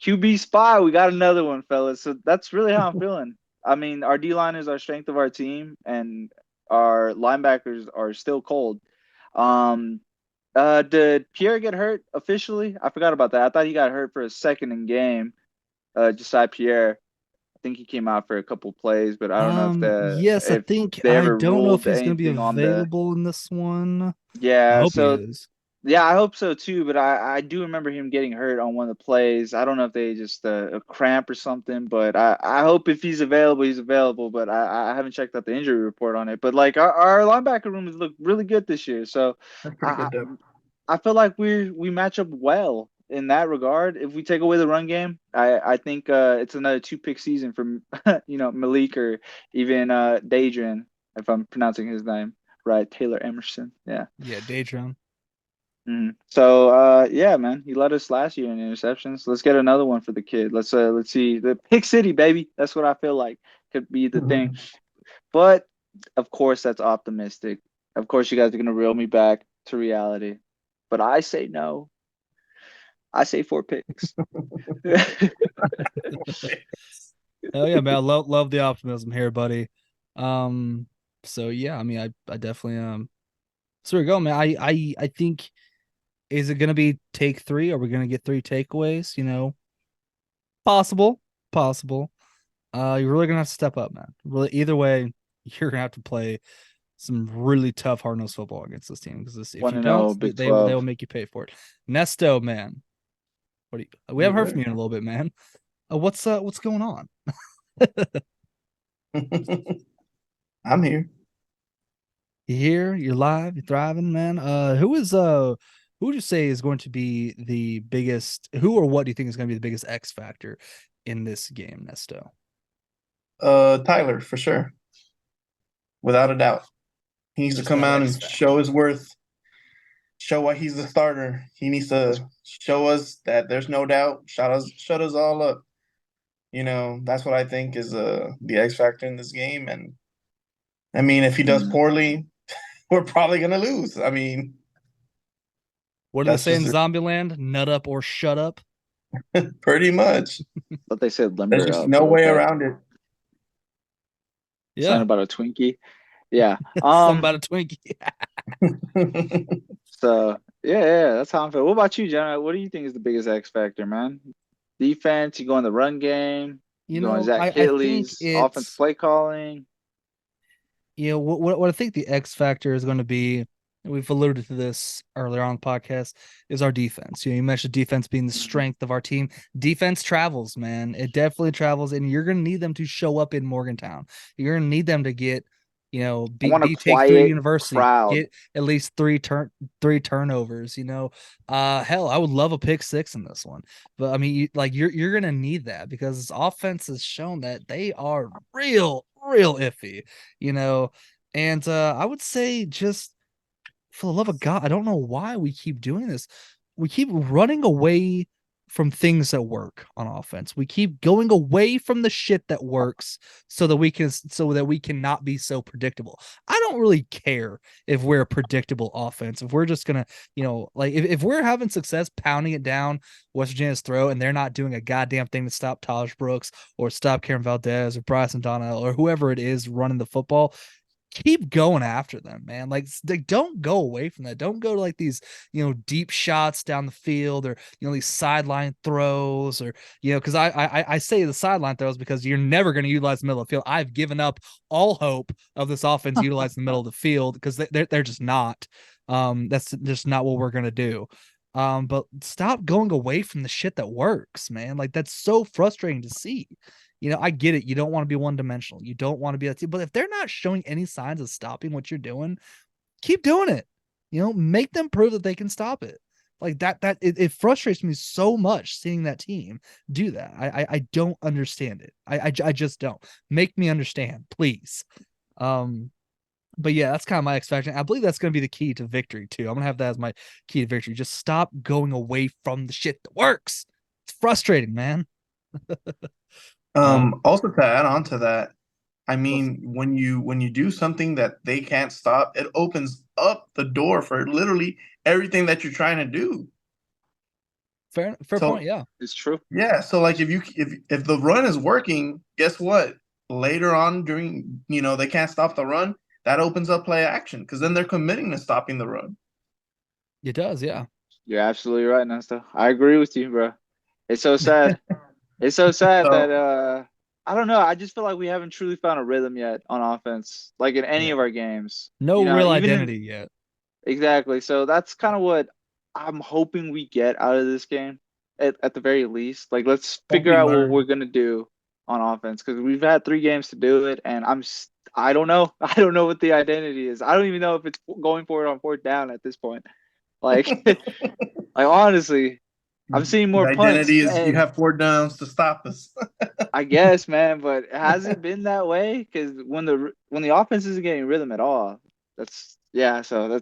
QB spy. We got another one, fellas. So that's really how I'm feeling. I mean, our D line is our strength of our team, and our linebackers are still cold. Did Pierre get hurt officially? I forgot about that. I thought he got hurt for a second in game. Josiah Pierre. I think he came out for a couple plays, but I don't know yes, I ever don't know if ruled he's going to be anything on the. available in this one. I Yeah, hope he so is. yeah, I hope so too. But I do remember him getting hurt on one of the plays. I don't know if they just a cramp or something, but I hope if he's available, he's available. But I haven't checked out the injury report on it. But like our linebacker room has looked really good this year, so That's pretty good, though. I feel like we match up well in that regard. If we take away the run game, I think it's another 2-pick season for Malik or even Dadrian, if I'm pronouncing his name right, Taylor Emerson. Yeah. Yeah, Daedron. So yeah, man, he led us last year in interceptions. Let's get another one for the kid. Let's see the pick city, baby. That's what I feel like could be the thing. But of course, that's optimistic. Of course, you guys are gonna reel me back to reality. But I say no. I say 4 picks. Oh yeah, man. I love the optimism here, buddy. So yeah, I mean I definitely so we go, man. I think, is it gonna be take 3? Are we gonna get 3 takeaways? Possible. You're really gonna have to step up, man. Really, either way, you're gonna have to play some really tough hard-nosed football against this team, because if you don't, Big they 12. will make you pay for it. Nesto, man. We haven't heard from you in a little bit, man. What's going on? I'm here. You're here, you're live, you're thriving, man. Who would you say is going to be the biggest, who or what do you think is going to be the biggest X factor in this game, Nesto? Tyler, for sure. Without a doubt. He needs to come out and show his worth. Show why he's the starter. He needs to show us that there's no doubt. Shut us all up. That's what I think is the X factor in this game. And I mean, if he does poorly, we're probably gonna lose. I mean, what do they say in Zombieland? Nut up or shut up. Pretty much. But they said limber There's just up. no way around it. Yeah. Something about a Twinkie. Yeah. Something about a Twinkie. So yeah, that's how I'm feeling. What about you, Jenna? What do you think is the biggest X factor, man? Defense, you go in the run game, you go on Zach Kittley's offensive play calling. What I think the X factor is going to be, and we've alluded to this earlier on the podcast, is our defense. You mentioned defense being the strength of our team. Defense travels, man. It definitely travels, and you're going to need them to show up in Morgantown. You're going to need them to get, I want a take 3 quiet University, crowd. get at least three turnovers. Hell, I would love a pick six in this one, but I mean, you're going to need that because this offense has shown that they are real iffy. you know. And I would say, just for the love of God, I don't know why we keep doing this. We keep running away from things that work on offense. We keep going away from the shit that works so that we cannot be so predictable. I don't really care if we're a predictable offense. If we're just gonna, if we're having success pounding it down West Virginia's throat and they're not doing a goddamn thing to stop Taj Brooks or stop Karen Valdez or Bryson Donnell or whoever it is running the football, keep going after them, man. Like, don't go away from that. Don't go to like these, deep shots down the field, or these sideline throws, or because I say the sideline throws because you're never going to utilize the middle of the field. I've given up all hope of this offense utilizing the middle of the field because they're just not. That's just not what we're gonna do. But stop going away from the shit that works, man. Like, that's so frustrating to see. I get it. You don't want to be one dimensional. You don't want to be that team. But if they're not showing any signs of stopping what you're doing, keep doing it. Make them prove that they can stop it. Like it frustrates me so much seeing that team do that. I don't understand it. I just don't. Make me understand, please. But yeah, that's kind of my expectation. I believe that's going to be the key to victory too. I'm gonna have that as my key to victory. Just stop going away from the shit that works. It's frustrating, man. Also to add on to that, I mean, when you do something that they can't stop, it opens up the door for literally everything that you're trying to do. Fair So point. Yeah. It's true. yeah, so like if the run is working, guess what? Later on during, they can't stop the run, that opens up play action because then they're committing to stopping the run. It does. Yeah. You're absolutely right, Nesta. I agree with you, bro. It's so sad. It's so sad that So I don't know. I just feel like we haven't truly found a rhythm yet on offense, like in any Yeah. of our games. No real Even in identity yet. exactly. So that's kind of what I'm hoping we get out of this game at the very least. Like, let's what figure we out what we're learn. gonna do on offense because we've had 3 games to do it, and I don't know. I don't know what the identity is. I don't even know if it's going for it on fourth down at this point. Like, like honestly, I'm seeing The more punts, identity is you and have 4 downs to stop us. I guess, man, but has it been that way? Because when the offense isn't getting rhythm at all, that's yeah. So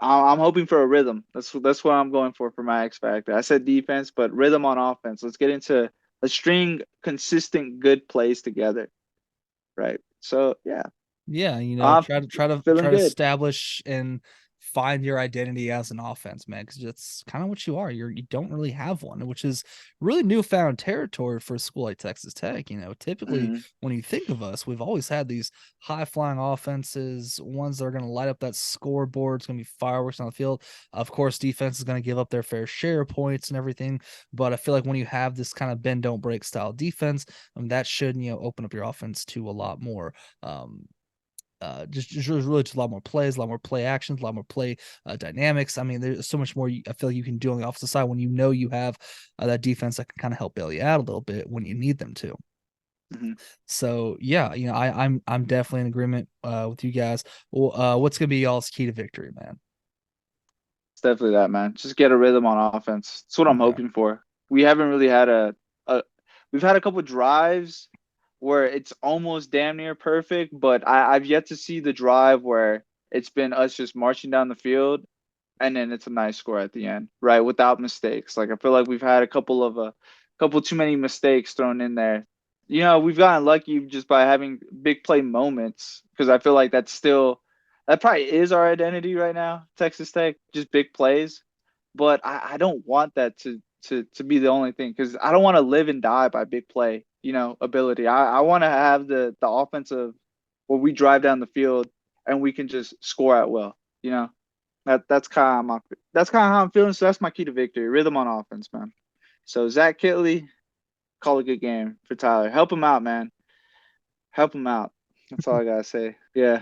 I'm hoping for a rhythm. That's what I'm going for my X factor. I said defense, but rhythm on offense. Let's string consistent good plays together, right? So yeah, Yeah, I'm try feeling to good. establish and find your identity as an offense, man, because it's kind of what you are. You don't really have one, which is really newfound territory for a school like Texas Tech. Typically Hmm. when you think of us, we've always had these high flying offenses, ones that are going to light up that scoreboard. It's going to be fireworks on the field. Of course, defense is going to give up their fair share of points and everything, but I feel like when you have this kind of bend don't break style defense, that should open up your offense to a lot more. Just really just a lot more plays, a lot more play actions, a lot more play dynamics. I mean, there's so much more I feel like you can do on the offensive side when you have that defense that can kind of help bail you out a little bit when you need them to. Hmm. So yeah, I'm definitely in agreement with you guys. Well, what's gonna be y'all's key to victory, man? It's definitely that, man. Just get a rhythm on offense. That's what I'm Okay. hoping for. We haven't really had a we've had a couple drives where it's almost damn near perfect, but I've yet to see the drive where it's been us just marching down the field and then it's a nice score at the end, right? Without mistakes. Like, I feel like we've had a couple too many mistakes thrown in there. We've gotten lucky just by having big play moments because I feel like that probably is our identity right now, Texas Tech, just big plays. But I don't want that to be the only thing because I don't want to live and die by big play, ability. I want to have the offensive where we drive down the field and we can just score at will, you know. That's kind of how I'm feeling. So that's my key to victory: rhythm on offense, man. So Zach Kitley, call a good game for Tyler. Help him out, man. Help him out. That's all I gotta say. Yeah.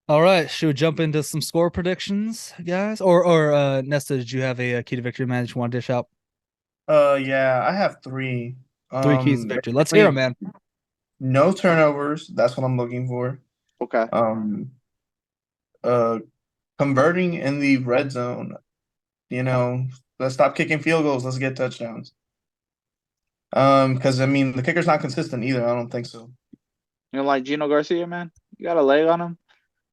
All right, should we jump into some score predictions, guys? Or Nesta, did you have a key to victory, man, that you want to dish out? Yeah, I have three. Three keys to victory. Let's hear Basically, them, man. no turnovers. That's what I'm looking for. Okay. Um, uh, Converting in the red zone. Let's stop kicking field goals. Let's get touchdowns. Because I mean the kicker's not consistent either. I don't think so. You know, like Gino Garcia, man. You got a leg on him.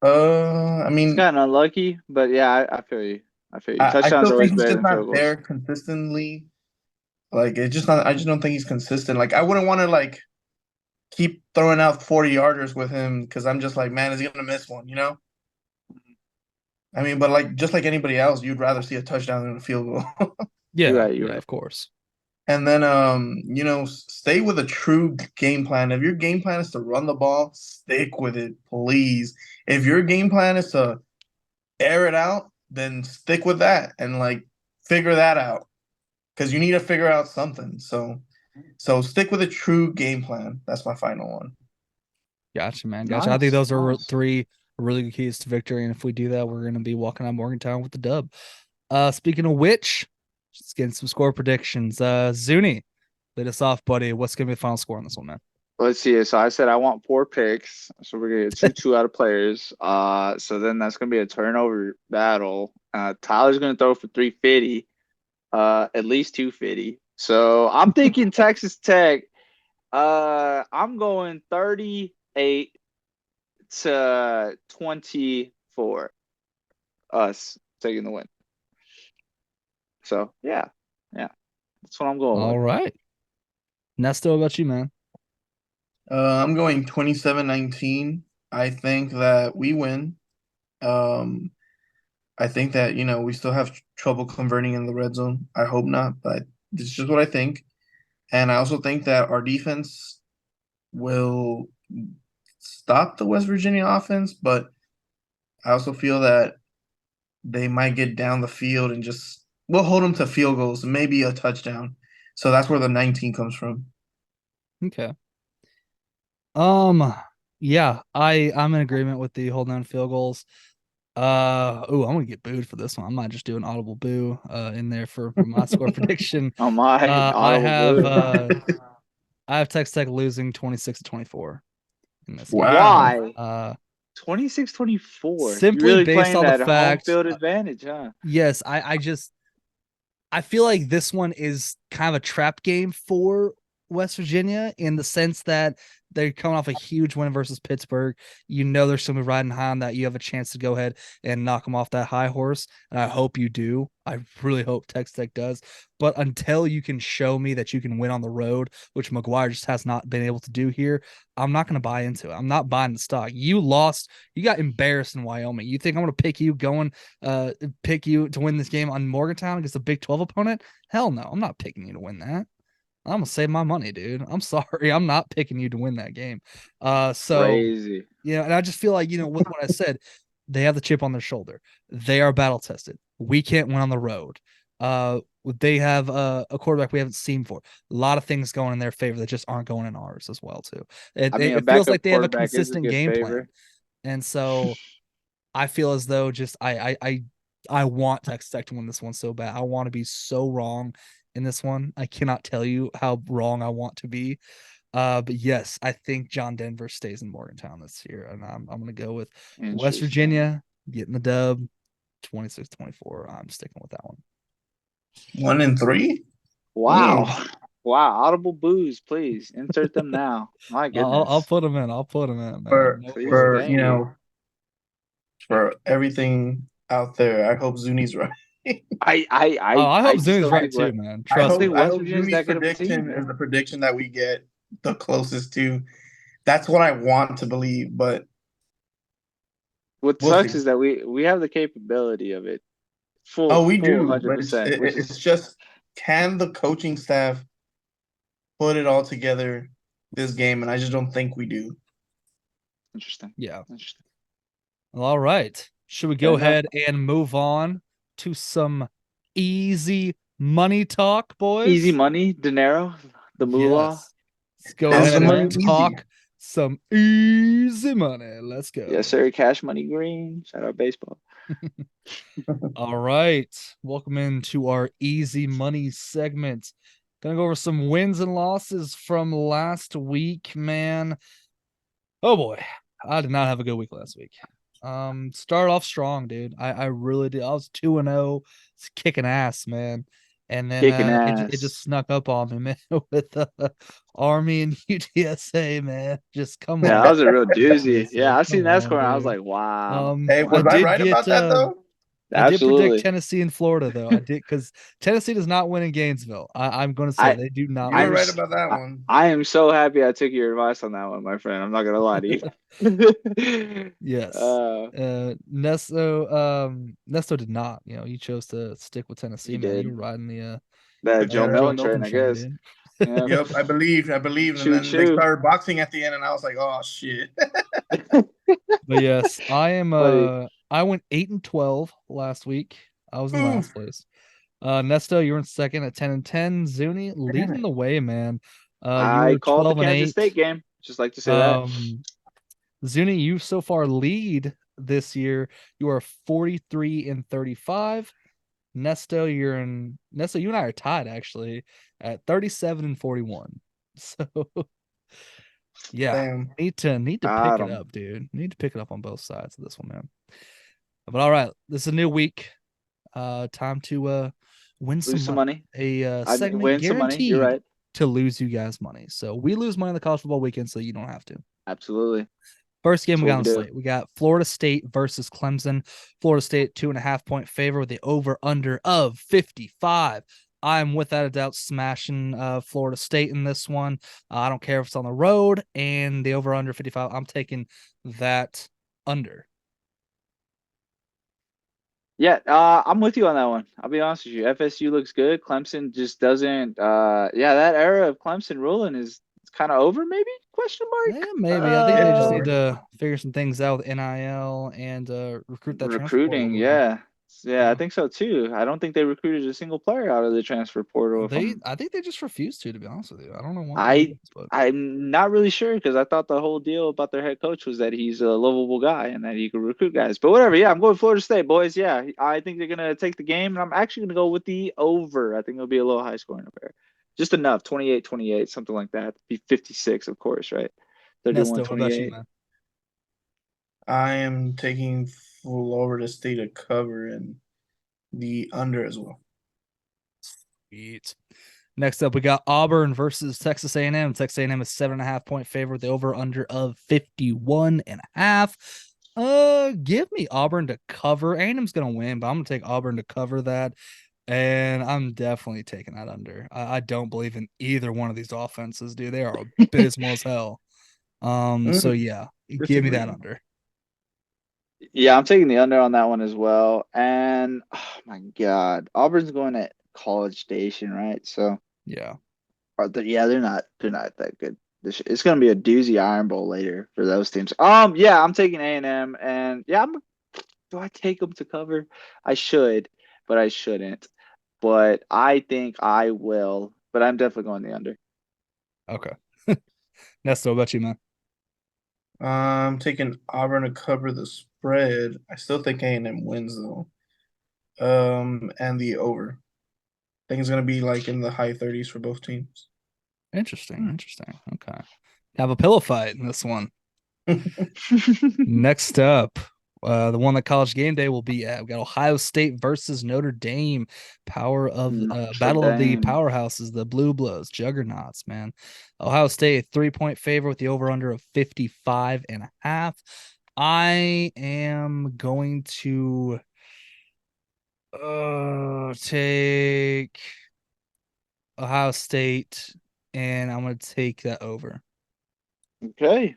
I It's mean, kind of unlucky, but yeah, I feel you. I feel you. I Touchdowns still are think always he's better just than field not goals. there consistently. Like it's just not. I just don't think he's consistent. Like I wouldn't want to like keep throwing out 40-yarders with him because I'm just like, man, is he gonna miss one? I mean, but like just like anybody else, you'd rather see a touchdown than a field goal. Yeah, You're yeah, right. of course. And then stay with a true game plan. If your game plan is to run the ball, stick with it, please. If your game plan is to air it out, then stick with that and like figure that out. Because you need to figure out something. So stick with a true game plan. That's my final one. Gotcha, man. Gotcha. I think Nice, those are nice. three really good keys to victory. And if we do that, we're going to be walking out Morgantown with the dub. Speaking of which, just getting some score predictions. Zuni, lead us off, buddy. What's going to be the final score on this one, man? Let's see. So I said I want 4 picks. So we're gonna get two out of players. So then that's gonna be a turnover battle. Tyler's gonna throw for 350. At least 250. So I'm thinking Texas Tech. I'm going 38-24. Us taking the win. So yeah, that's what I'm going All with. right. Nesto, what about you, man? I'm going 27-19. I think that we win. Um, I think that, we still have trouble converting in the red zone. I hope not, but this is just what I think. And I also think that our defense will stop the West Virginia offense, but I also feel that they might get down the field and just we'll hold them to field goals, maybe a touchdown. So that's where the 19 comes from. Okay. Yeah, I'm in agreement with the hold down field goals. I'm gonna get booed for this one. I might just do an audible boo in there for my score prediction. Oh my, I audible have boo. I have Texas Tech losing 26-24 in this game. Wow. Uh 26-24. You're simply really based playing on the that home fact, field advantage, huh? yes, I feel like this one is kind of a trap game for West Virginia in the sense that they're coming off a huge win versus Pittsburgh. You know they're still riding high on that. You have a chance to go ahead and knock them off that high horse, and I hope you do. I really hope Texas Tech does. But until you can show me that you can win on the road, which McGuire just has not been able to do here, I'm not going to buy into it. I'm not buying the stock. You lost. You got embarrassed in Wyoming. You think I'm going to pick you to win this game on Morgantown against a Big 12 opponent? Hell no. I'm not picking you to win that. I'm gonna save my money, dude. I'm sorry. I'm not picking you to win that game. Crazy. And I just feel like, with what I said, they have the chip on their shoulder. They are battle tested. We can't win on the road. They have a quarterback we haven't seen for. A lot of things going in their favor that just aren't going in ours as well, too. I mean, a It feels backup like they have a quarterback is a consistent good game plan. favor. And so I feel as though just I want Texas Tech to win this one so bad. I want to be so wrong in this one. I cannot tell you how wrong I want to be. But yes, I think John Denver stays in Morgantown this year, and I'm gonna go with West Virginia getting the dub, 26-24. I'm sticking with that one. 1-3. Wow. Wow. Audible boos, please. Insert them now. My goodness. I'll put them in. I'll put them in, man. For No Please, for worries. thank you. for everything out there, I hope Zuni's right. I hope I just Zuni's don't right think too, what man. I Trust don't me. think I West hope Virginia's Zuni's that good of a team, prediction is man. the prediction that we get the closest to. That's what I want to believe, but What we'll sucks see. is that we have the capability of it. Oh, we Full do, but it's 100%, which it's is just can the coaching staff put it all together this game, and I just don't think we do. interesting. Yeah. Interesting. Well, all right. Should we Fair go enough. ahead and move on to some easy money talk, boys? Easy money, dinero, the moolah. Yes. Let's go Is ahead the money and easy? talk some easy money. Let's go. Yes, sir. Cash Money Green. Shout out baseball. All right. Welcome into our easy money segment. Gonna go over some wins and losses from last week, man. Oh boy, I did not have a good week last week. Started off strong, dude. I really did. I was 2-0. It's kicking ass, man. And then Kicking it ass. just snuck up on me, man, with Army and UTSA, man. Just come Yeah, on. that was a real doozy. UTSA, Yeah, I seen come that on, score and I was dude. like, wow. Hey, I was I did right get about that though? I did predict Absolutely. Tennessee and Florida, though. I did, because Tennessee does not win in Gainesville. I'm going to say I they do not You were I'm win. right s- about that I, one. I am so happy I took your advice on that one, my friend. I'm not gonna lie to you. Yes. uh, Nesto did not. You chose to stick with Tennessee, he man. You did were riding that Yes, Joe the sir. Joe Milton Milton train, I train, guess. dude. Yeah. Yep, I believed, and Choo then they choo. started boxing at the end, and I was like, "Oh shit!" But yes, Buddy. I went 8-12 last week. I was in Ooh, last place. Nesto, you were in second at 10-10. Zuni damn leading it! the way, man. You I were called the 12 and Kansas 8. State game. Just like to say that. Zuni, you so far lead this year. You are 43-35. Nesto, you and I are tied actually at 37-41. So yeah, Damn. need to pick Got it him. up, dude. Need to pick it up on both sides of this one, man. But all right, this is a new week. Time to win some Lose some money. money. A I mean, segment win some money. You're guaranteed right. to lose you guys money. So we lose money in the college football weekend, so you don't have to. Absolutely. First game That's we got what on we the do. slate. We got Florida State versus Clemson. Florida State 2.5-point favor with the over under of 55. I'm without a doubt smashing Florida State in this one. I don't care if it's on the road, and the over under 55. I'm taking that under. Yeah, I'm with you on that one. I'll be honest with you. FSU looks good. Clemson just doesn't. Yeah, that era of Clemson ruling is kind of over. Maybe question Yeah, mark. maybe. I think they It's just need over. to figure some things out with NIL and recruit that transfer portal a Recruiting. little bit. Yeah, yeah, I Yeah. think so too. I don't think they recruited a single player out of the transfer portal. If I think they just refused to be honest with you. I don't know what it I, is, but I'm not really sure because I thought the whole deal about their head coach was that he's a lovable guy and that he could recruit guys. But whatever. Yeah, I'm going Florida State, boys. Yeah, I think they're gonna take the game, and I'm actually gonna go with the over. I think it'll be a little high scoring affair, just enough, 28-28, something like that. Be 56, of course, right? Nesto, what about you, 31-28. man? I am taking Florida State to cover and the under as well. Sweet. Next up, we got Auburn versus Texas A&M. Texas A&M is 7.5-point favorite with the over under of 51.5. Give me Auburn to cover. A&M's gonna win, but I'm gonna take Auburn to cover that. And I'm definitely taking that under. I don't believe in either one of these offenses, dude. They are abysmal as hell. So yeah, give me that Disagree. under. Yeah, I'm taking the under on that one as well. And oh my God, Auburn's going at College Station, right? So. Yeah. Yeah, they're not that good. It's gonna be a doozy Iron Bowl later for those teams. Yeah, I'm taking A&M, and yeah, do I take them to cover? I should, but I shouldn't. But I think I will. But I'm definitely going the under. Okay. Nesto, what about you, man? I'm taking Auburn to cover the spread. I still think A&M wins though. And the over. I think it's gonna be like in the high 30s for both teams. Interesting. Okay. Have a pillow fight in this one. Next up, the one that College Game Day will be at. We got Ohio State versus Notre Dame. Notre Battle of the Dame. powerhouses, the Blue Bloods, juggernauts, man. Ohio State 3-point favorite with the over under of 55.5. I am going to take Ohio State, and I'm going to take that over. Okay.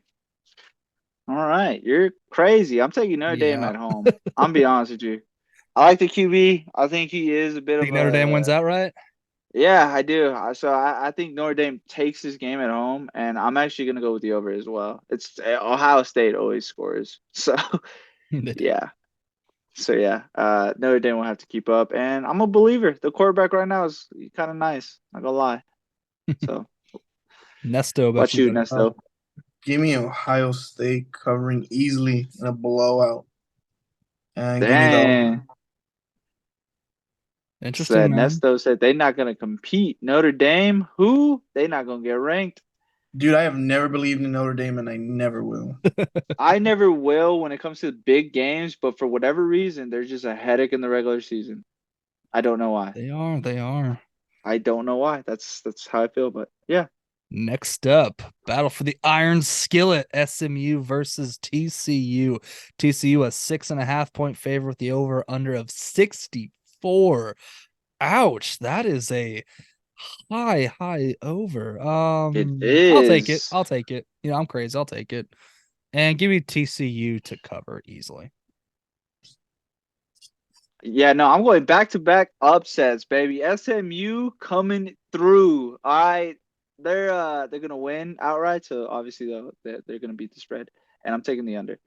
All right. You're crazy. I'm taking Notre Dame Yeah. at home. I'm be honest with you. I like the QB. I think he is a bit Think of Notre Dame wins a. outright? Yeah, I do. So I think Notre Dame takes this game at home, and I'm actually going to go with the over as well. It's Ohio State always scores. So, They do. yeah. So, yeah, Notre Dame will have to keep up. And I'm a believer. The quarterback right now is kind of nice. Not going to lie. So, Nesto, about watch you, you, buddy. Nesto. Give me Ohio State covering easily in a blowout. And give me the over. Dang. Interesting, Said man. Nesto said they're not gonna compete. Notre Dame, who? They not gonna get ranked. Dude, I have never believed in Notre Dame, and I never will. I never will when it comes to big games, but for whatever reason, they're just a headache in the regular season. I don't know why. They are. They are. I don't know why. That's how I feel. But yeah, Next up, battle for the Iron Skillet, SMU versus TCU. TCU a 6.5 point favorite with the over under of 64. Ouch, that is a high over. it I'll take it. is. I'll take it. You know, I'm crazy. I'll take it. And give me TCU to cover easily. Yeah, no, I'm going back to back upsets, baby. SMU coming through. They're gonna win outright. So obviously though they're gonna beat the spread, and I'm taking the under.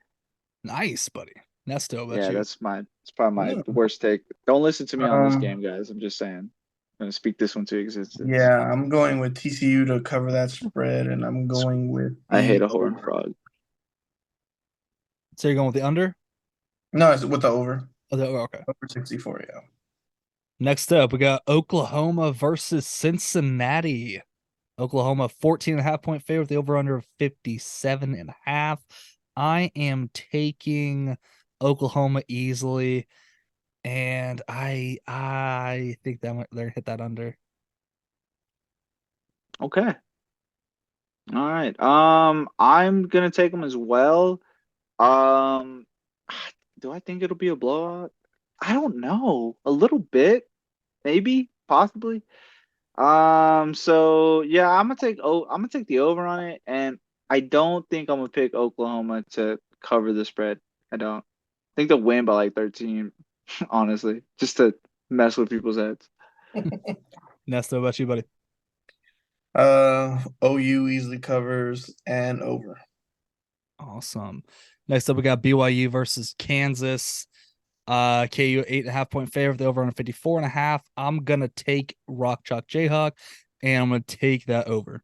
Nice, buddy. Nesto, about Yeah, you. that's probably my Yeah. worst take. Don't listen to me on this Um, game, guys. I'm just saying. I'm gonna speak this one to existence. yeah, I'm going with TCU to cover that spread, and I'm going with I hate the a horn over. frog. So you're going with the under? No, it's with the over. Okay. Over 64, yeah. Next up, we got Oklahoma versus Cincinnati. Oklahoma 14.5 point favorite with the over under of 57.5. I am taking Oklahoma easily, and I think that they're gonna hit that under. Okay. All right. I'm gonna take them as well. Um, do I think it'll be a blowout? I don't know. A little bit, maybe, possibly. So yeah, I'm gonna take the over on it, and I don't think I'm gonna pick Oklahoma to cover the spread. I don't. I think they'll win by like 13, honestly, just to mess with people's heads. Nesto, about you, buddy. OU easily covers and over. Awesome. Next up, we got BYU versus Kansas. KU 8.5 point favorite, the over on 54.5. I'm gonna take Rock Chalk Jayhawk, and I'm gonna take that over.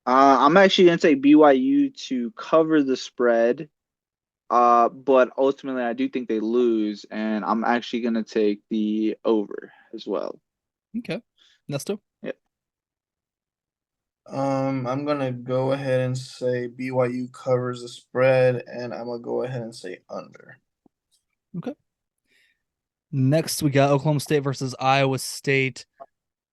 I'm actually gonna take BYU to cover the spread. But ultimately, I do think they lose, and I'm actually gonna take the over as well. Okay. Nesto. Yeah. I'm gonna go ahead and say BYU covers the spread, and I'm gonna go ahead and say under. Okay. Next, we got Oklahoma State versus Iowa State.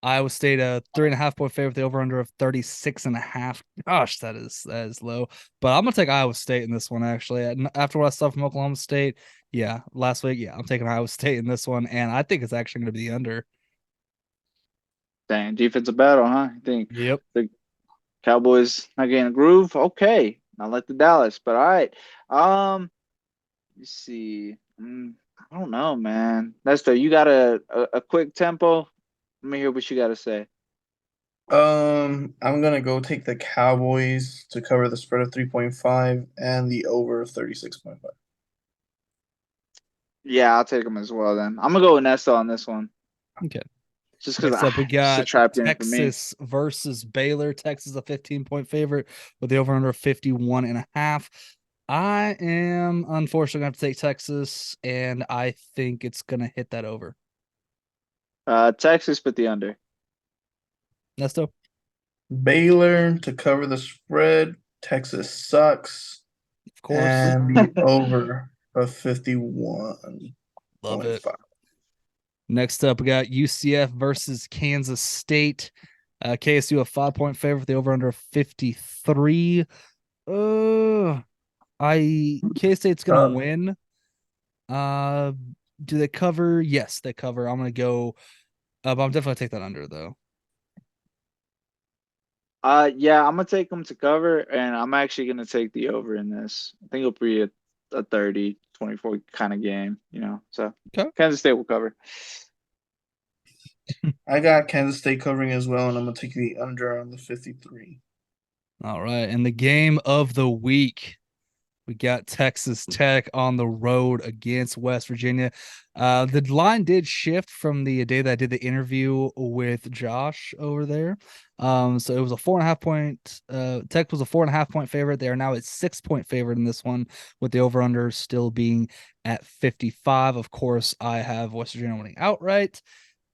Iowa State a 3.5 point favorite, the over under of 36.5. Gosh, that is low. But I'm gonna take Iowa State in this one, actually. After what I saw from Oklahoma State, yeah, last week, yeah, I'm taking Iowa State in this one, and I think it's actually gonna be the under. Dang, defensive battle, huh? I think Yep. the Cowboys not getting a groove. Okay, not like the Dallas, but all right. Let's see. I don't know, man. Lester, you got a quick tempo? Let me hear what you got to say. I'm gonna go take the Cowboys to cover the spread of 3.5 and the over of 36.5. Yeah, I'll take them as well. Then I'm gonna go with Nesta on this one, Okay. just because Next up, we it's a got trap game for me. Texas versus Baylor. Texas a 15 point favorite with the over under 51.5. I am unfortunately going to take Texas, and I think it's going to hit that over. Texas put the under. Nesto? Baylor to cover the spread. Texas sucks. Of course. And the over of 51.5. Love it. Next up, we got UCF versus Kansas State. KSU a 5 point favorite with the over under 53. K-State's gonna win. Do they cover? Yes, they cover. I'm gonna go. But I'm definitely take that under though. Yeah, I'm gonna take them to cover, and I'm actually gonna take the over in this. I think it'll be a 30-24 kind of game, So Okay. Kansas State will cover. I got Kansas State covering as well, and I'm gonna take the under on the 53. All right, and the game of the week. We got Texas Tech on the road against West Virginia. The line did shift from the day that I did the interview with Josh over there. So it was a 4.5 point. Tech was a 4.5 point favorite. They are now a 6 point favorite in this one, with the over under still being at 55. Of course, I have West Virginia winning outright,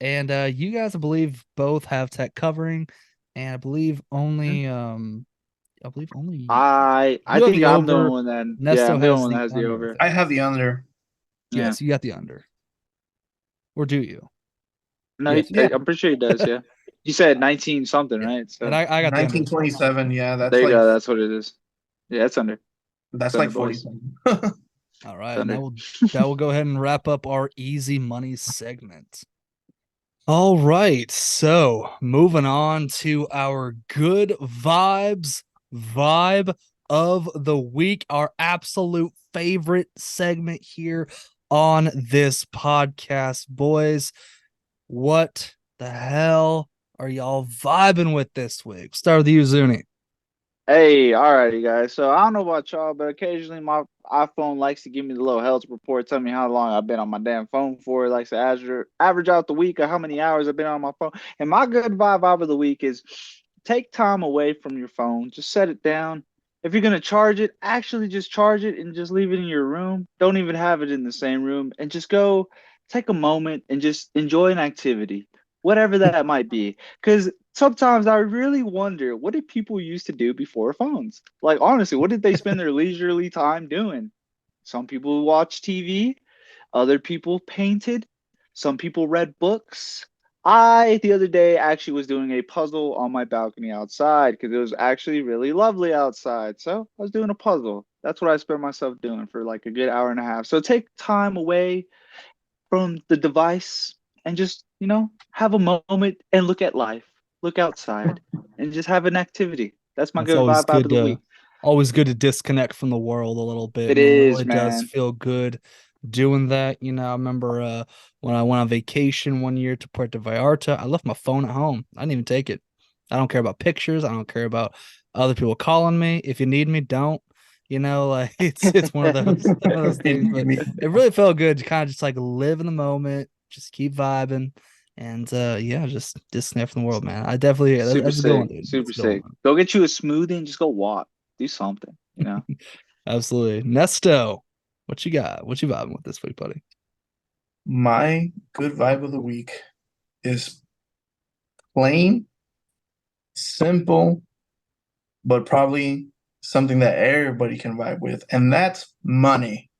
and you guys, I believe, both have Tech covering, and I believe only I you have think the I'm the over. one that Nesto I'm the has one that the has the under. over. I have the under. Yeah. Yes, you got the under. Or do you? No, Yes. Yeah. I'm pretty sure he does. Yeah. You said 19 something, Yeah. right? And So I got the under. 1927. Yeah, there you go. That's what it is. Yeah, it's under. that's It's under, like 40. boys. All right, It's and under. that will go ahead and wrap up our easy money segment. All right, so moving on to our good vibes vibe of the week, our absolute favorite segment here on this podcast, boys. What the hell are y'all vibing with this week? Start with you, Zuni. Hey, alrighty, guys. So I don't know about y'all, but occasionally my iPhone likes to give me the little health report, tell me how long I've been on my damn phone for. It likes to average out the week of how many hours I've been on my phone. And my good vibe of the week is take time away from your phone. Just set it down. If you're gonna charge it, actually just charge it and just leave it in your room. Don't even have it in the same room, and just go take a moment and just enjoy an activity, whatever that might be. Because sometimes I really wonder, what did people used to do before phones? Like, honestly, what did they spend their leisurely time doing? Some people watched TV, other people painted, some people read books. I, the other day, actually was doing a puzzle on my balcony outside because it was actually really lovely outside. So I was doing a puzzle. That's what I spent myself doing for like a good hour and a half. So take time away from the device and just, have a moment and look at life, look outside, and just have an activity. That's my It's good always vibe out good of the to week. disconnect from the world a little bit, It man. It is, really does man. feel good doing that. I remember when I went on vacation one year to Puerto Vallarta, I left my phone at home. I didn't even take it. I don't care about pictures. I don't care about other people calling me. If you need me, don't. Like it's one of those things. But it really felt good to kind of just like live in the moment, just keep vibing, and yeah, just disconnect from the world, man. I definitely Super that's a good one, sick. dude. Super That's a good sick. one. Go get you a smoothie and just go walk. Do something. Absolutely. Nesto, what you got? What you vibing with this week, buddy? My good vibe of the week is plain, simple, but probably something that everybody can vibe with, and that's money.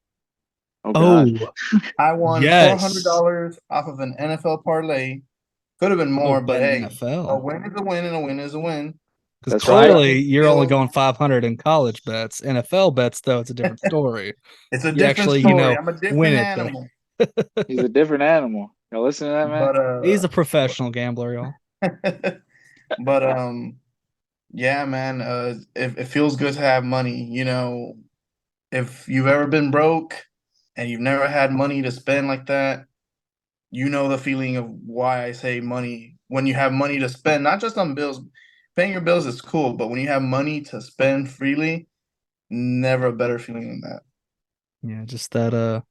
Oh God. Oh, I won yes. $400 off of an NFL parlay. Could have been Oh, more, but betting hey, a NFL. win is a win, and a win is a win. Because That's right. clearly you're only Still, going 500 in college bets. NFL bets, though, it's a different story. it's a You different actually, story. I'm a win different it there. animal. He's a different animal. Y'all listen to that, man? But He's a professional gambler, y'all. but yeah, man, it feels good to have money. If you've ever been broke and you've never had money to spend like that, you know the feeling of why I say money. When you have money to spend, not just on bills, paying your bills is cool, but when you have money to spend freely, never a better feeling than that. Yeah, just that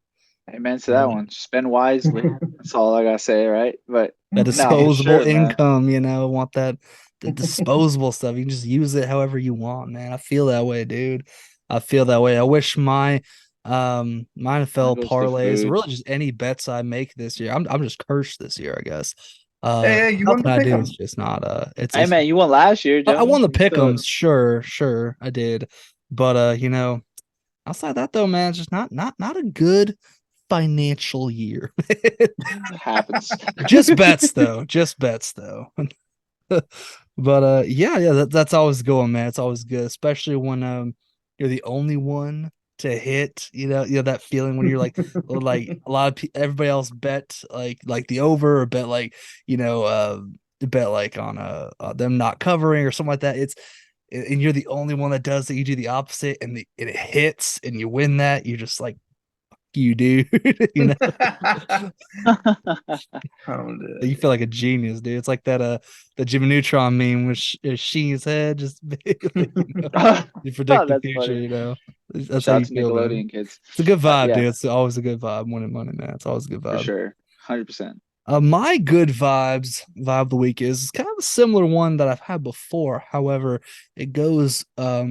Amen to that one. Spend wisely. That's all I gotta say, right? But that no, for disposable sure, man. income, want that the disposable stuff. You can just use it however you want, man. I feel that way, dude. I feel that way. I wish my my Mine NFL goes to parlays, food. really just any bets I make this year. I'm just cursed this year, I guess. Hey, you want Nothing to I pick do is them? just not Hey, it's man, you won last year, I Johnny. won the You still pick'ems, sure, I did. But outside that though, man, it's just not a good financial year. happens. Just bets though. Just bets though. But yeah, that's always going, man. It's always good, especially when you're the only one to hit. That feeling when you're like a lot of everybody else bet like the over or bet like bet like on them not covering or something like that. And you're the only one that does it. You do the opposite, and it hits, and you win that. You're just like you, dude. Oh, You feel like a genius, dude. It's like that the Jimmy Neutron meme with Sheen's head just barely, you Oh, predict the that's future, funny. That's how Shout out you to feel, man. Nickelodeon kids. It's a good vibe, Yeah, dude. It's always a good vibe. Winning money, man. It's always a good for vibe. sure. 100%. My good vibe of the week is kind of a similar one that I've had before. However, it goes a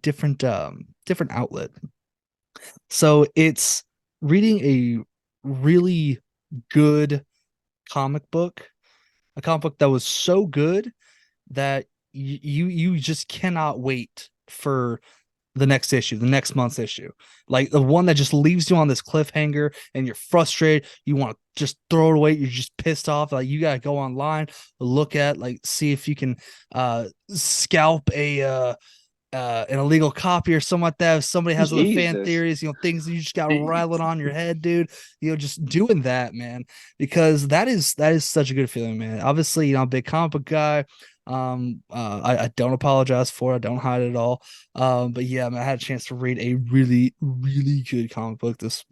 different outlet. So it's reading a really good comic book, a comic book that was so good that you just cannot wait for the next issue, the next month's issue. Like the one that just leaves you on this cliffhanger and you're frustrated. You want to just throw it away. You're just pissed off. Like you gotta go online, look at, like, see if you can scalp an illegal copy or something like that. If somebody has other fan Jesus. theories, things that you just got Jeez. rattling on your head, dude. Just doing that, man, because that is such a good feeling, man. Obviously, I'm a big comic book guy. I don't apologize for it. I don't hide it at all. But yeah, man, I had a chance to read a really, really good comic book this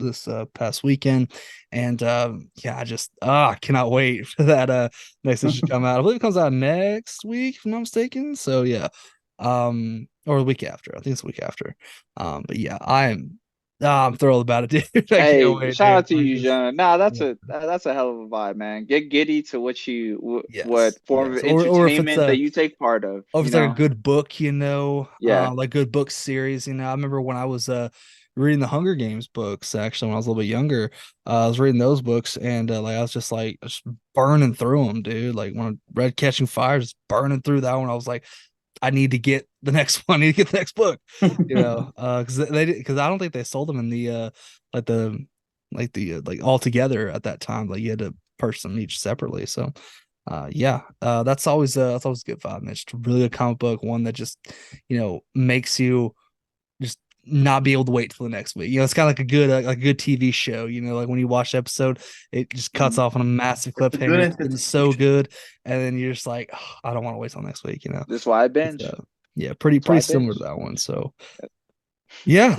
past weekend, and yeah, I cannot wait for that next issue to come out. I believe it comes out next week, if I'm not mistaken. So yeah, or the week after. I think it's the week after. But yeah, I'm thrilled about it, dude. I can't Hey, wait, shout dude. out to you, John. Nah, Yeah. that's a hell of a vibe, man. Get giddy to what Yes, form yes. of Or if it's entertainment that you take part of, or if you it's like a know? good book, Yeah. like good book series. I remember when I was reading the Hunger Games books, actually, when I was a little bit younger. I was reading those books, and like I was just burning through them, dude. Like when I read Catching Fire, just burning through that one. I was like, I need to get the next one. I need to get the next book, because I don't think they sold them in the like the like all together at that time. Like you had to purchase them each separately. So yeah, that's always a good vibe, man. It's a really good comic book, one that just makes you just not be able to wait till the next week. It's kind of like a good TV show. Like when you watch the episode, it just cuts Mhm. off on a massive It's a good cliffhanger. It's so anticipation. good, and then you're just like, "Oh, I don't want to wait till next week." That's why I It's, binge. yeah, pretty That's why I pretty similar to binge. that one. So yeah,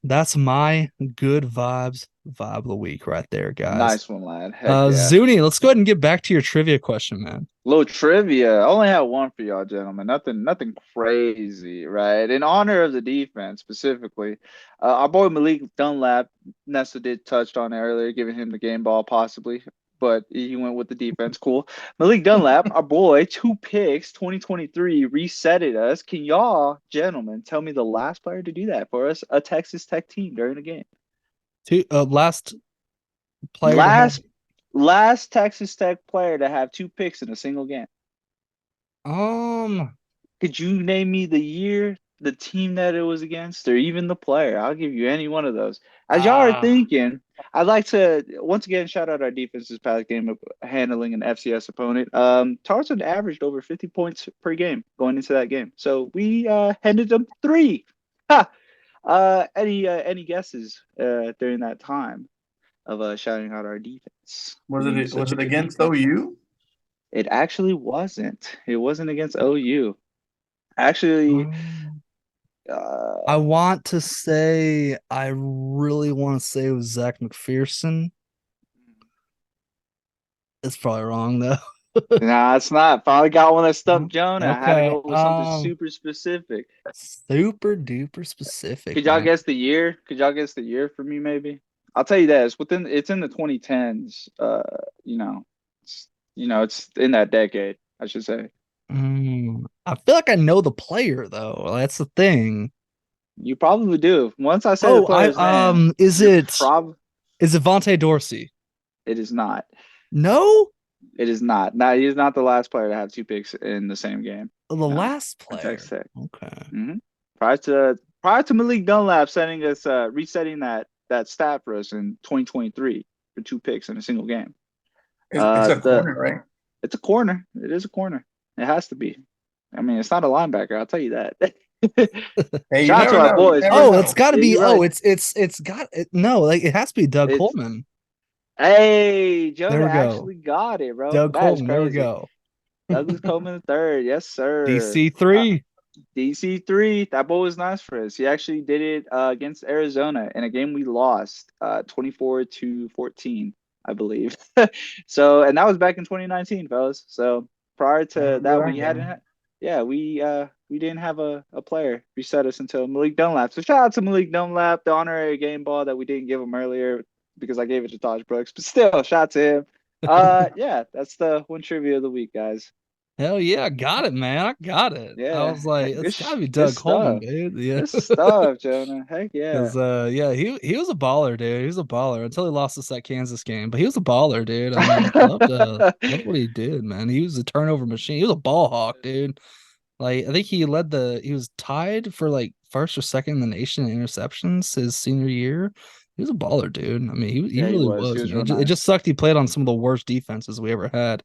that's my good vibe of the week right there, guys. Nice one, lad. Heck yeah. Zuni, let's go ahead and get back to your trivia question, man. Little trivia. I only have one for y'all, gentlemen. Nothing crazy, right? In honor of the defense, specifically, our boy Malik Dunlap, Nessa did touch on it earlier, giving him the game ball possibly, but he went with the defense. Cool. Malik Dunlap, our boy, 2 picks, 2023, resetted us. Can y'all, gentlemen, tell me the last player to do that for us, a Texas Tech team during the game? Last player to have Last last Texas Tech player to have 2 picks in a single game. um Could you name me the year, the team that it was against, or even the player? I'll give you any one of those. As y'all are ah thinking, I'd like to once again shout out our defense this past game of handling an FCS opponent. Tarleton averaged over 50 points per game going into that game, so we handed them three. Ha! Any guesses during that time of shouting out our defense Was being it such was a it good against defense? OU? It actually wasn't. It wasn't against OU. Actually, um, uh, I really want to say it was Zach McPherson. It's probably wrong though. nah, it's not. Finally got one that stumped Jonah. I had to Okay. go with something super specific. Super duper specific, Could y'all man. guess the year? Could y'all guess the year for me, maybe? I'll tell you that it's in the 2010s. You know, it's in that decade, I should say. I feel like I know the player though. That's the thing. You probably do. Once I say the Oh, I player's name, is you're it prob. is it Vontae Dorsey? It is not. No, It is not. Now he's not the last player to have 2 picks in the same game. the No, last in player. Texas Tech. Okay. hmm prior to Malik Dunlap setting us resetting that stat for us in 2023 for 2 picks in a single game. It's a The corner, right? It's a corner. It is a corner. It has to be. I mean, it's not a linebacker. I'll tell you that. Hey, you Shout out to never our know. You boys. never Oh, it's know. got to Yeah, be. you're right. It's got it. No, like it has to be Doug It's Coleman. Hey, There Jonah we go. actually got it, bro. Doug That is Coleman. There we crazy. go. Douglas Coleman third. Yes, sir. DC three. DC3, that boy was nice for us. He actually did it against Arizona in a game we lost 24-14, I believe. So, and that was back in 2019, fellas. So prior to Remember that, that we hadn't game? had, yeah, we didn't have a player reset us until Malik Dunlap. So shout out to Malik Dunlap, the honorary game ball that we didn't give him earlier because I gave it to Taj Brooks. But still, shout out to him. Yeah, that's the one trivia of the week, guys. Hell yeah, I got it, man. I got it. I Yeah, was like, good, it's gotta be good Doug Coleman, stuff. dude. Yeah. Good stuff, Jonah. Heck yeah. Because yeah, he was a baller, dude. He was a baller until he lost us that Kansas game. But he was a baller, dude. I mean, loved what he did, man. He was a turnover machine. He was a ball hawk, dude. Like I think he was tied for like first or second in the nation in interceptions his senior year. He was a baller, dude. I mean, he Yeah, he really was. He was, was man. real It nice. just sucked he played on some of the worst defenses we ever had,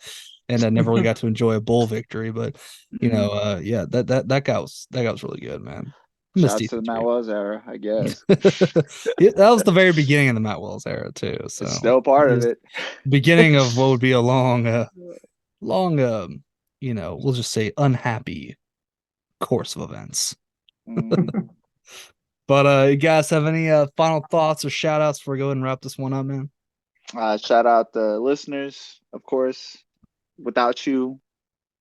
and I never really got to enjoy a bowl victory. But yeah, that guy was really good, man. I miss Shout out to the Matt TCG. Wells era, I guess. Yeah, that was the very beginning of the Matt Wells era too. It's So still part it of was it. beginning of what would be a long, we'll just say unhappy course of events. Mhm. But you guys have any final thoughts or shout outs before we go ahead and wrap this one up, man? Shout out the listeners, of course. Without you,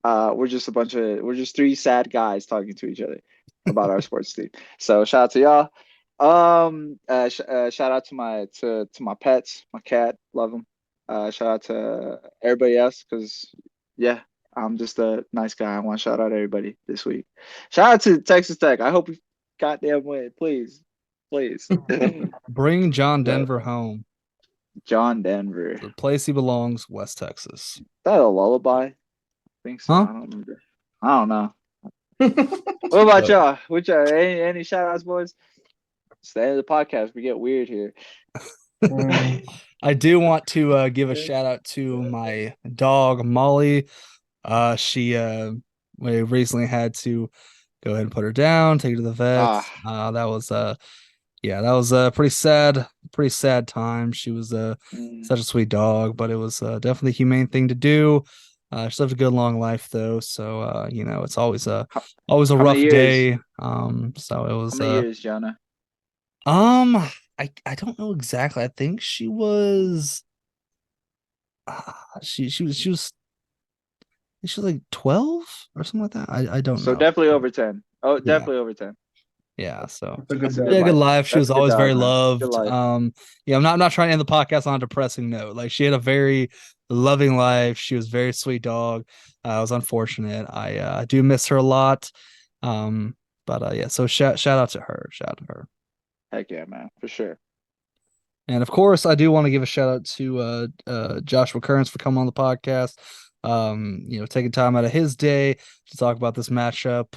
we're just three sad guys talking to each other about our sports team. So shout out to y'all. Shout out to my pets, my cat, love him. Shout out to everybody else because yeah, I'm just a nice guy. I want to shout out everybody this week. Shout out to Texas Tech. I hope we goddamn win, please, please. Bring John But Denver home. John Denver, The place he belongs, West Texas. is that a lullaby? I think so. Huh? I don't remember. I don't know. What about But y'all? Which any shout outs, boys? It's the end of the podcast. We get weird here. I do want to give a shout out to my dog Molly. She we recently had to go ahead and put her down, take her to the vet. Ah, That was yeah, that was a pretty sad time. She was mm, such a sweet dog, but it was definitely a humane thing to do. She lived a good long life though, so it's how, always a how many rough years? day. So it How was many years, Jonah? um I don't know exactly. I think she was she was like 12 or something like that. I don't So know. definitely over 10. Oh, Yeah. definitely over 10. Yeah, so It's a good That's a dog. good yeah, good life. life. She That's was a good always very dog, man. Good loved. life. Yeah, I'm not trying to end the podcast on a depressing note. Like she had a very loving life. She was a very sweet dog. It was unfortunate. I do miss her a lot. But yeah, so shout out to her. Shout out to her. Heck yeah, man. For sure. And of course, I do want to give a shout out to Joshua Kearns for coming on the podcast. Taking time out of his day to talk about this matchup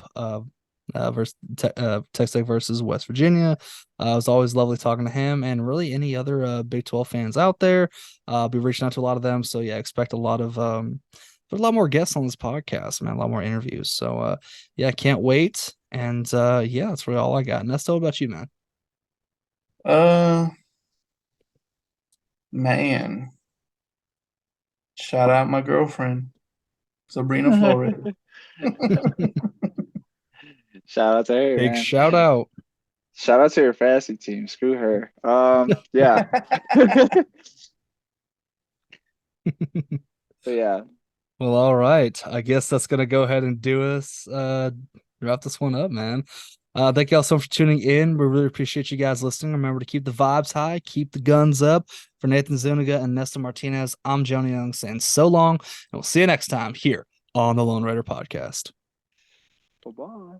versus Texas Tech versus West Virginia. It was always lovely talking to him and really any other Big 12 fans out there. I'll be reaching out to a lot of them. So yeah, expect a lot more guests on this podcast, man, a lot more interviews. So yeah, can't wait. And yeah, that's really all I got. Nesta, what about you, man? Man, shout out my girlfriend, Sabrina Flores. Shout out to her, Big man. shout out. Shout out to her fantasy team. Screw her. Yeah. But yeah. Well, all right. I guess that's gonna go ahead and do us wrap this one up, man. Thank y'all so much for tuning in. We really appreciate you guys listening. Remember to keep the vibes high, keep the guns up. For Nathan Zuniga and Nesta Martinez, I'm Johnny Young saying so long, and we'll see you next time here on the Lone Raider Podcast. Bye-bye.